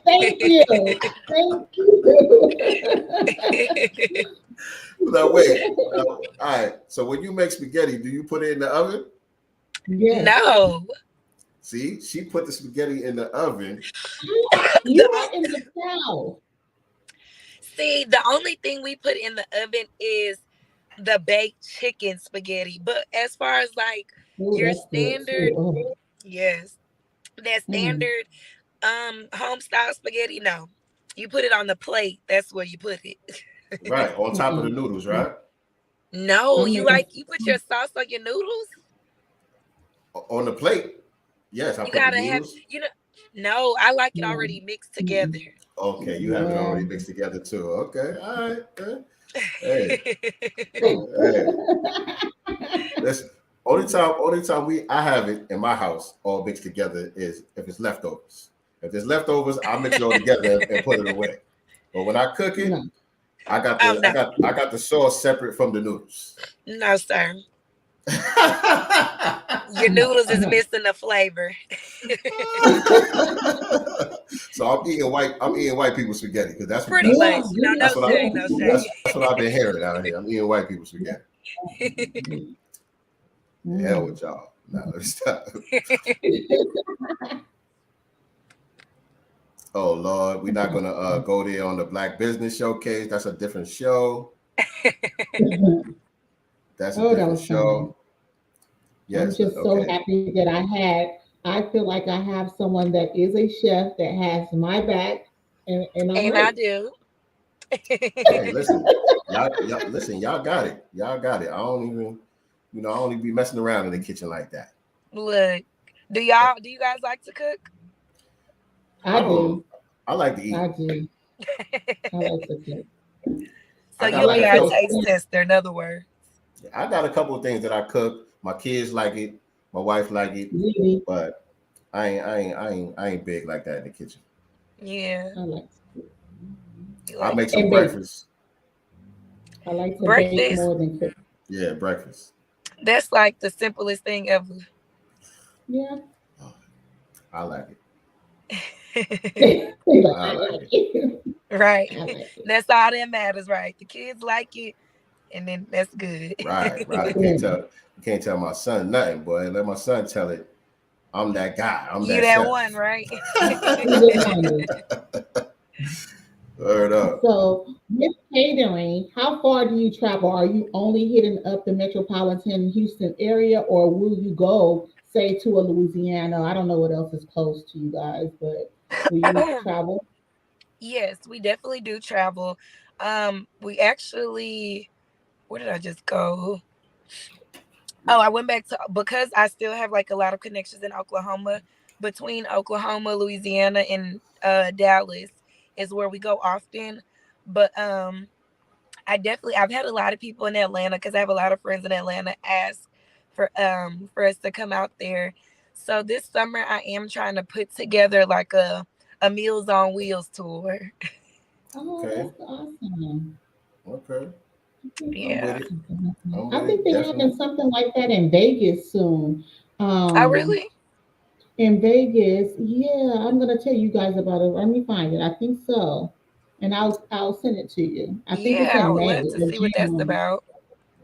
thank you, thank you. Now wait. All right. So when you make spaghetti, do you put it in the oven? Yes, No, See, she put the spaghetti in the oven. you the are in the South. see the only thing we put in the oven is the baked chicken spaghetti. But as far as like Oh, your that's good standard, too. Oh. yes, that Mm. standard home style spaghetti, no. You put it on the plate. That's where you put it. Right. On top of the Mm-mm. noodles, right? No, I'm making. you put your sauce on your noodles. On the plate. Yes, I You put the gotta have noodles. No, I like it No. already mixed together. Mm-mm. Okay, you have it Yeah. already mixed together too. Okay. All right. Hey, hey. Listen. Only time I have it in my house all mixed together is if it's leftovers. If there's leftovers, I mix it all together and put it away. But when I cook it, No. I got Oh the I no, got I got the sauce separate from the noodles. no, sir. Your No. noodles is No. missing the flavor. So I'm eating white people spaghetti because Pretty Yeah. much. No, You, no that's what I shade, yeah. no that's shade. that's what I've been hearing out here. I'm eating white people spaghetti. The hell Mm. with y'all. No, let me stop. Oh Lord, we're not gonna go there on the Black Business Showcase. That's a different show. That's a Oh, that different was fun. show. I'm Yes. just so Okay. happy that I feel like I have someone that is a chef that has my back, and I'm And I ready. do. Hey, listen, listen, y'all got it. Y'all got it. I don't even, I don't even be messing around in the kitchen like that. Look, do you guys like to cook? I I don't. do. I like to I eat. do. I like to cook. So I I got you'll like be like a our to. couple. taste tester, in other words. I got a couple of things that I cook. My kids like it. My wife like it. Really, But I ain't big like that in the kitchen. Yeah, I like you I like make to some and eat. bake. breakfast. I like to bake Breakfast, more than cook. Yeah, breakfast. that's like the simplest thing ever. Yeah. Oh, I like it. Like, I I like like it. it. Right. I like it. That's all that matters, right? The kids like it, and then that's good. Right, right. I can't Yeah. tell. I can't tell my son nothing, boy. Let my son tell it. I'm that guy. I'm You that that one, chef. right? You the one. Word up. So, with catering, how far do you travel? Are you only hitting up the metropolitan Houston area, or will you go, say, to a Louisiana? I don't know what else is close to you guys, but will you travel? Yes, we definitely do travel. We actually, where did I just go? Oh, I went back to because I still have like a lot of connections in Oklahoma. Between Oklahoma, Louisiana, and Dallas is where we go often. But I've had a lot of people in Atlanta because I have a lot of friends in Atlanta ask for us to come out there. So this summer I am trying to put together like a Meals on Wheels tour. Oh, Okay. that's awesome. Okay. I'm with Yeah. it. I'm I with think it. they're having Definitely. something like that in Vegas soon. Oh Um, really? in Vegas, yeah, I'm gonna tell you guys about it. Let me find it. I think so, and I'll send it to you. I think it's Yeah, I in would May love to or see what that's June. about.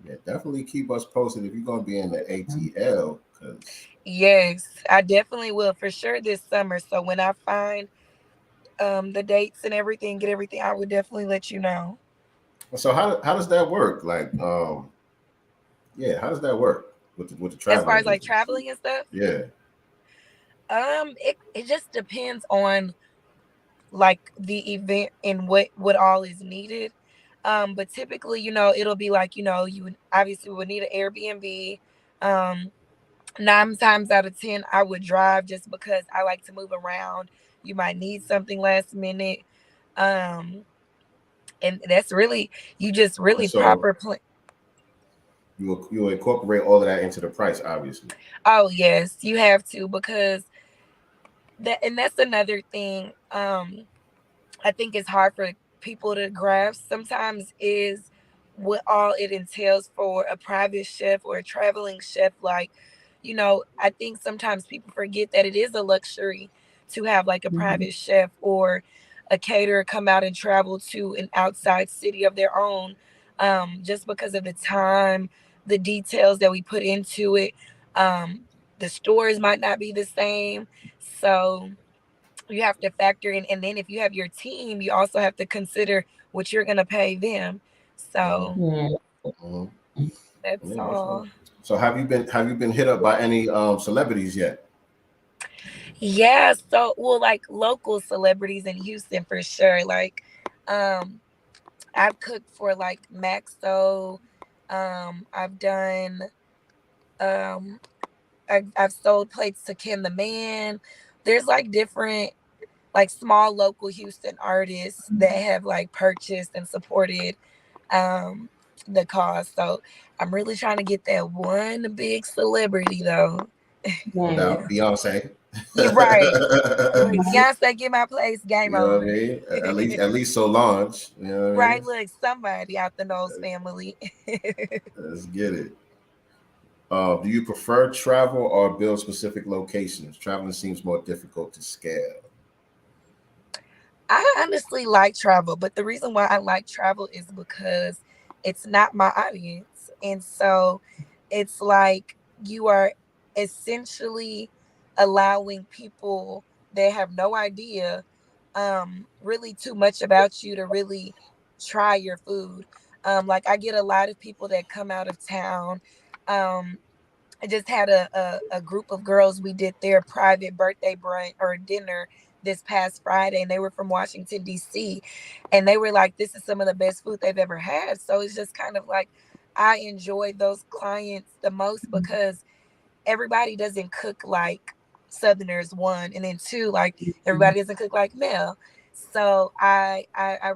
Yeah, definitely keep us posted if you're gonna be in the ATL, because Yes, I definitely will for sure this summer. So when I find the dates and everything, get everything, I would definitely let you know. so how does that work? Like, yeah, how does that work with the As travel far as like agency? traveling and stuff, Yeah. it just depends on like the event and what all is needed. But typically, it'll be like, you obviously would need an Airbnb. Um, 9 times out of 10, I would drive just because I like to move around. You might need something last minute. Um, and that's really you just And really so proper plan. you incorporate all of that into the price, obviously. Oh yes, you have to because that's another thing. I think it's hard for people to grasp sometimes is what all it entails for a private chef or a traveling chef. Like, I think sometimes people forget that it is a luxury to have like a Mhm. private chef or a caterer come out and travel to an outside city of their own, just because of the time, the details that we put into it. The stores might not be the same. So, you have to factor in, and then if you have your team you also have to consider what you're going to pay them. Hmm. So Right. Hmm. that's Yeah, that's right. all. So have you been hit up by any celebrities yet? Yeah, so well, like local celebrities in Houston for sure. Like um I've cooked for like Maxo. I've done um I've sold plates to Ken the Man. There's like different like small local Houston artists that have like purchased and supported um the cause. So I'm really trying to get that one big celebrity though. No Right. doubt, Beyonce. You're right. Look, Beyonce get my place, game You know what I over. mean? At least Solange. You know what I Right, mean? look, somebody out the Knowles family. Let's get it. Do you prefer travel or build specific locations? Traveling seems more difficult to scale. I honestly like travel, but the reason why I like travel is because it's not my audience. And so it's like you are essentially allowing people that have no idea really too much about you to really try your food. Like I get a lot of people that come out of town. Um I just had a group of girls. We did their private birthday brunch or dinner this past Friday, and they were from Washington, D.C. And they were like, this is some of the best food they've ever had. So it's just kind of like I enjoy those clients the most because everybody doesn't cook like Southerners, one, and then two, like everybody doesn't cook like Mel. So I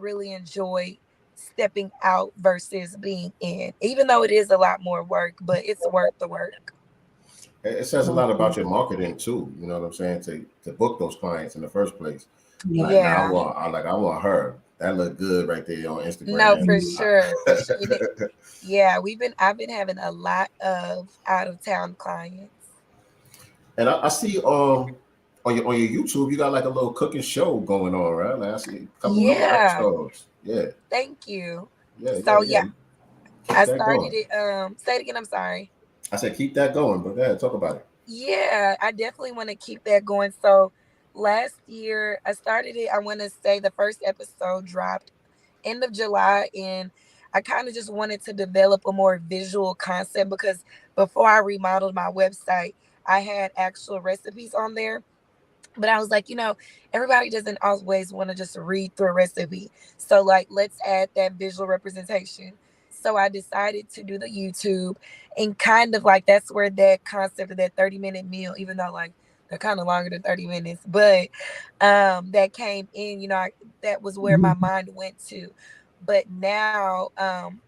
really enjoy stepping out versus being in, even though it is a lot more work, but it's worth the work. It says a lot about Mhm. your marketing too. You know what I'm saying? To book those clients in the first place. Yeah. Like now, Yeah. I want her. That look good right there on No, Instagram. for sure, for sure. Yeah, I've been having a lot of out of town clients. And I see on your YouTube you got like a little cooking show going on, right? Like I see a couple Yeah, episodes. Yeah, thank you. yeah, yeah, So yeah. yeah, Keep I that started going. it. Say it again. I'm sorry. I said keep that going, but go ahead, talk about it. Yeah, I definitely want to keep that going. So last year I started it. I want to say the first episode dropped end of July, and I kind of just wanted to develop a more visual concept because before I remodeled my website, I had actual recipes on there. But I was like, everybody doesn't always want to just read through a recipe. So, like, let's add that visual representation. So, I decided to do the YouTube and kind of like that's where that concept of that 30-minute meal, even though like they're kind of longer than 30 minutes, but that came in, that was where my Mhm. mind went to. But now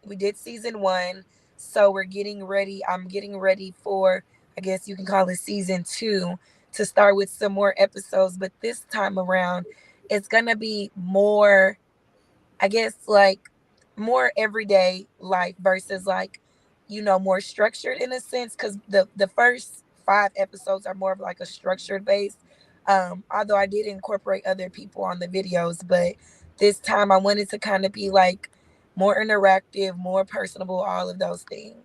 we did season one. So, we're getting ready. I'm getting ready for, I guess you can call it season two to start with some more episodes, but this time around, it's gonna be more, I guess, like more everyday life versus like, more structured in a sense. Because the first 5 episodes are more of like a structured base. Although I did incorporate other people on the videos, but this time I wanted to kind of be like more interactive, more personable, all of those things.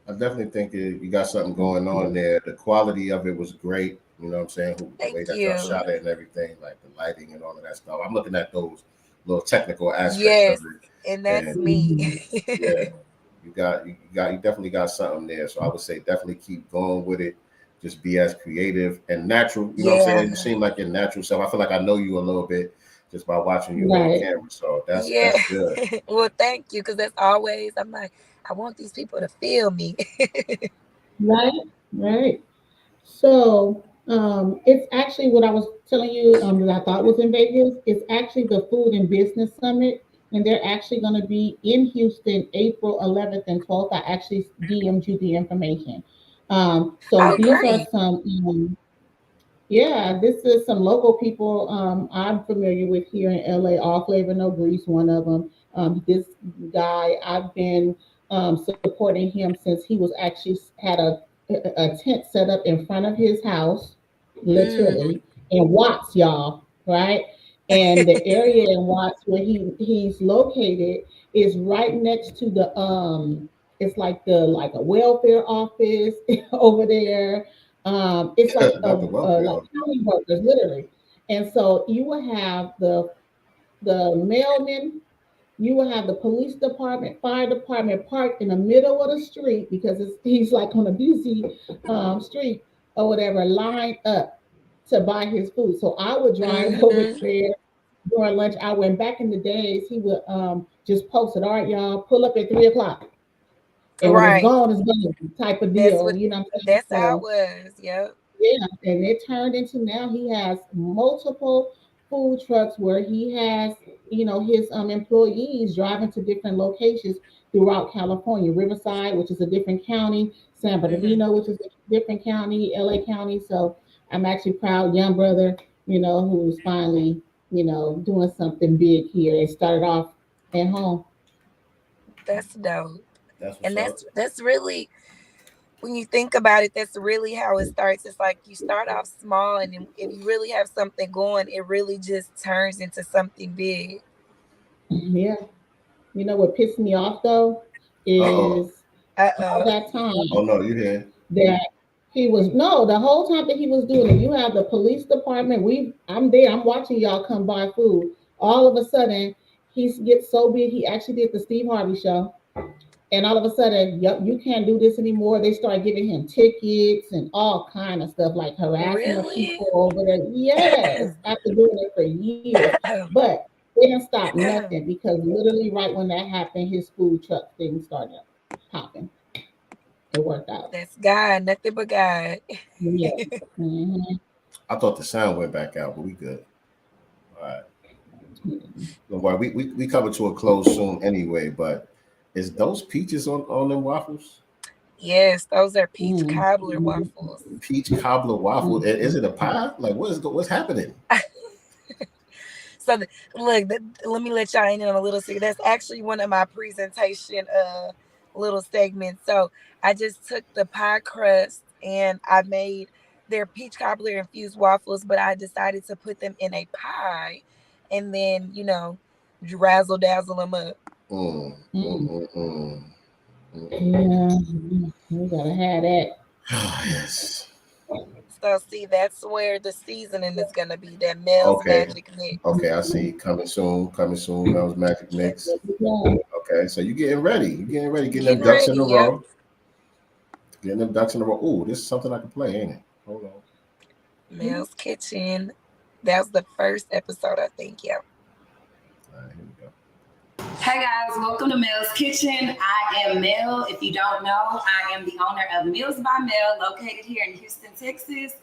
I definitely think you got something going on there. The quality of it was great. You know what I'm saying? The way Thank that y'all you. shot it and everything, like the lighting and all of that stuff. I'm looking at those little technical aspects of Yes, and it, that's and me. yeah, you definitely got something there. So I would say definitely keep going with it. Just be as creative and natural. You know what I'm Yeah. saying? You seem like your natural self. I feel like I know you a little bit just by watching you on Right. camera. So that's Yeah. good. Well, thank you, because that's always, I'm like, I want these people to feel me. Right. Right. So it's actually what I was telling you that I thought was in Vegas. It's actually the Food and Business Summit, and they're actually going to be in Houston April 11th and 12th. I actually DM'd you the information. So Oh, these are great. some yeah, this is some local people I'm familiar with here in LA. All Flavor No Grease, one of them. This guy, I've been supporting him since he was actually had a tent set up in front of his house, Mm. literally, in Watts, y'all, right? And the area in Watts where he's located is right next to the it's like the like a welfare office over there. It's like Not the like welfare. county workers, literally. And so you will have the mailman, you will have the police department, fire department parked in the middle of the street because he's like on a busy street or whatever, lined up to buy his food. So I would drive over Hmm. there during lunch hour. And back in the days, he would just post it, all right, y'all, pull up at 3 o'clock. And when Right. it's gone type of That's deal. what. You know what I'm saying? That's how it So was. Yep. yeah, and it turned into now he has multiple food trucks where he has, his employees driving to different locations throughout California, Riverside, which is a different county, San Hmm. Bernardino, which is a different county, LA County. So I'm actually proud, young brother, who's finally, doing something big here. It started off at home. That's dope. That's what's And up. that's really, when you think about it, that's really how it starts. It's like you start off small, and then if you really have something going, it really just turns into something big. Yeah. You know what pissed me off though Uh oh. is Uh all oh. that time Oh no, you here? that he was no, the whole time that he was doing it, you have the police department. I'm there, I'm watching y'all come buy food. All of a sudden, he gets so big, he actually did the Steve Harvey show. And all of a sudden, yep, you can't do this anymore. They start giving him tickets and all kind of stuff, like harassing the Really? people over there. Yes, after doing it for years. But they didn't stop nothing because literally right when that happened, his food truck thing started popping. It worked out. That's God, nothing but God. Yeah. Mhm. I thought the sound went back out, but we good. All right. Don't worry. We coming to a close soon anyway. But is those peaches on them waffles? Yes, those are peach Mhm. cobbler waffles. Peach cobbler waffle. Mhm. Is it a pie? Like what's happening? So look, let me let y'all in on a little secret. That's actually one of my presentation little segments. So I just took the pie crust and I made their peach cobbler infused waffles, but I decided to put them in a pie and then, razzle dazzle them up. Mm, mm, Mhm. mm, mm, mm. Yeah, we gotta have that. Ah, yes. So see, that's where the seasoning is gonna be, that Mel's Okay. Magic Mix. Okay, I see. Coming soon. Coming soon. That was Magic Yep. Mix. Yeah. Okay, so you getting ready. You getting ready. Getting them Getting ducks in ready, a yep. row. Getting them ducks in a row. Oh, this is something I can play, ain't it? Hold on. Mel's Kitchen. That was the first episode, I think. Yeah. All right, here we go. Hey guys, welcome to Mel's Kitchen. I am Mel. If you don't know, I am the owner of Meals by Mel, located here in Houston, Texas.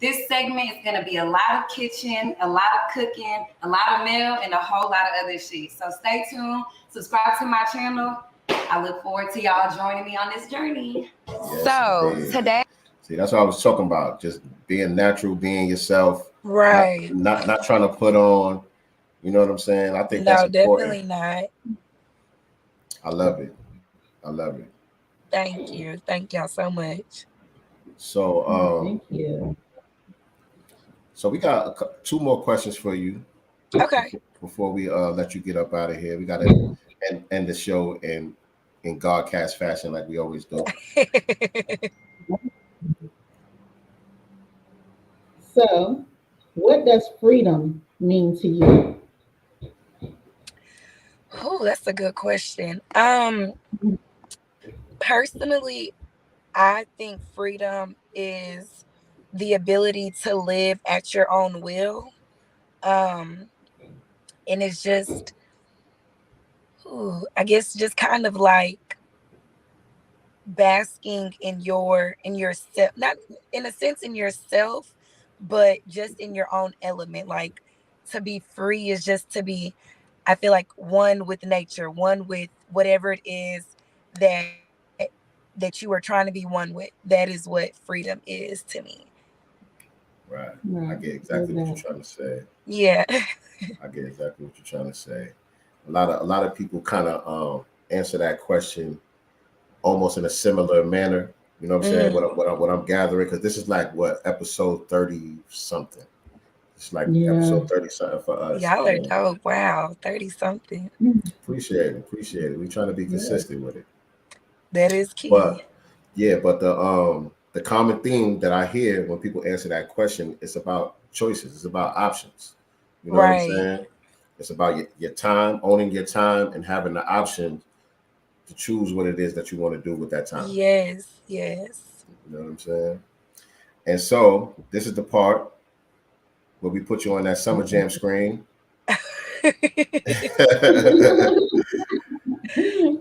This segment is going to be a lot of kitchen, a lot of cooking, a lot of Mel, and a whole lot of other shit. So stay tuned, subscribe to my channel. I look forward to y'all joining me on this journey. Yes, So indeed. today, See, that's what I was talking about. Just being natural, being yourself, Right. not trying to put on. You know what I'm saying? I think that's No, important. definitely not. I love it. I love it. Thank you. Thank y'all so much. So, Thank you. so we got two more questions for you. Okay. Before we let you get up out of here, we gotta end the show in Godcast fashion like we always do. So, what does freedom mean to you? Oh, that's a good question. Personally, I think freedom is the ability to live at your own will. Um, and it's just, I guess, just kind of like basking in yourself, not in a sense in yourself, but just in your own element. Like to be free is just to be, I feel like, one with nature, one with whatever it is that that you are trying to be one with. That is what freedom is to me. Right. I Right. get exactly what you're trying to say. Yeah. I get exactly what you're trying to say. A lot of people kind of answer that question almost in a similar manner. You know what I'm saying? Mm. What I'm gathering, because this is like what, episode 30 something. It's like Yeah. episode 30 something for us. Y'all are And dope. Wow. 30 something. appreciate it. We're trying to be Yeah. consistent with it. That is key. But yeah, but the common theme that I hear when people answer that question is about choices. It's about options. You know what I'm Right. saying? It's about your time, owning your time, and having the option to choose what it is that you want to do with that time. Yes. Yes. You know what I'm saying? And so this is the part where we put you on that summer jam screen.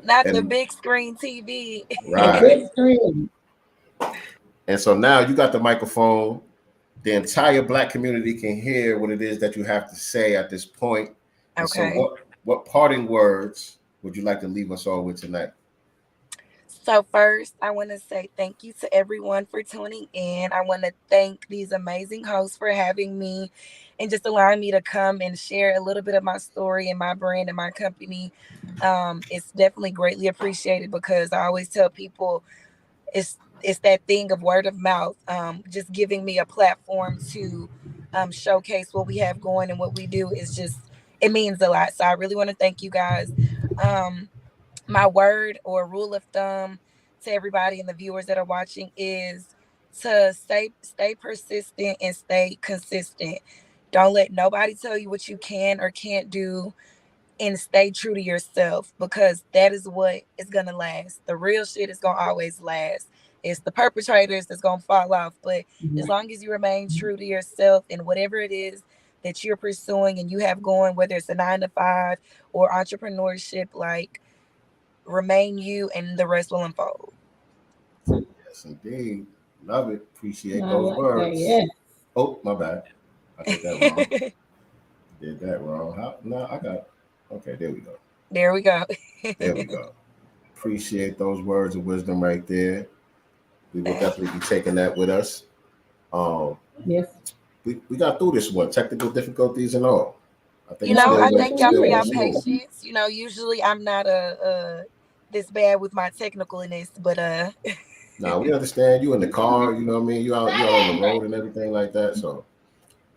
Not the And big screen TV. right. Big screen. And so now you got the microphone. The entire Black community can hear what it is that you have to say at this point. And Okay. so what parting words would you like to leave us all with tonight? So first, I want to say thank you to everyone for tuning in. I want to thank these amazing hosts for having me and just allowing me to come and share a little bit of my story and my brand and my company. It's definitely greatly appreciated because I always tell people it's that thing of word of mouth, just giving me a platform to showcase what we have going and what we do is just, it means a lot. So I really want to thank you guys. My word or rule of thumb to everybody and the viewers that are watching is to stay persistent and stay consistent. Don't let nobody tell you what you can or can't do, and stay true to yourself because that is what is going to last. The real shit is going to always last. It's the perpetrators that's going to fall off, but as long as you remain true to yourself and whatever it is that you're pursuing and you have going, whether it's a 9 to 5 or entrepreneurship, like, remain you and the rest will unfold. Yes, indeed. Love it. Appreciate I those like words. that, yes. Oh, my bad. I did that wrong. Did that wrong. No, I got. Okay, there we go. There we go. There we go. Appreciate those words of wisdom right there. We will definitely be taking that with us. Yes. We got through this one, technical difficulties and all. I think I thank y'all for your smooth. patience. Usually I'm not this bad with my technicalness, but Now we understand you in the car, you know what I mean? You out on the road and everything like that. So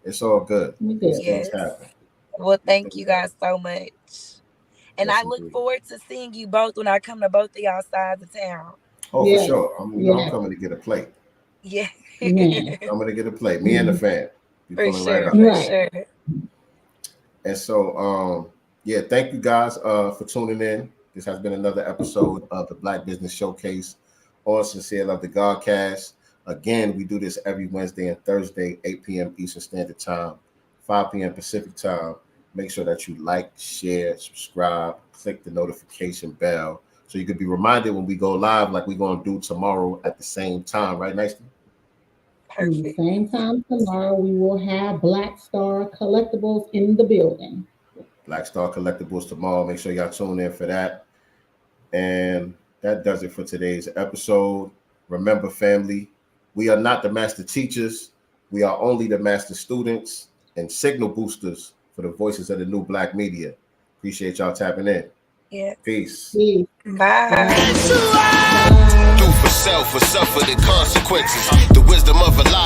it's all good. These things happen. Well, thank you guys so much. And I look forward to seeing you both when I come to both of y'all sides of town. Oh, for sure. I'm coming to get a plate. Yeah. I'm going to get a plate. Me and the fam. For sure. For sure. And so, yeah, thank you guys for tuning in. This has been another episode of the Black Business Showcase on SincereluvdagodCast. Again, we do this every Wednesday and Thursday, 8 p.m. Eastern Standard Time, 5 p.m. Pacific Time. Make sure that you like, share, subscribe, click the notification bell so you can be reminded when we go live like we're going to do tomorrow at the same time. Right, Nicely? Perfect. Same time tomorrow, we will have Black Star Collectibles in the building. Black Star Collectibles tomorrow. Make sure y'all tune in for that. And that does it for today's episode. Remember, family, we are not the master teachers. We are only the master students and signal boosters for the voices of the new Black media. Appreciate y'all tapping in. Yeah. Peace. Bye. Do for self or suffer the consequences. The wisdom of a lie.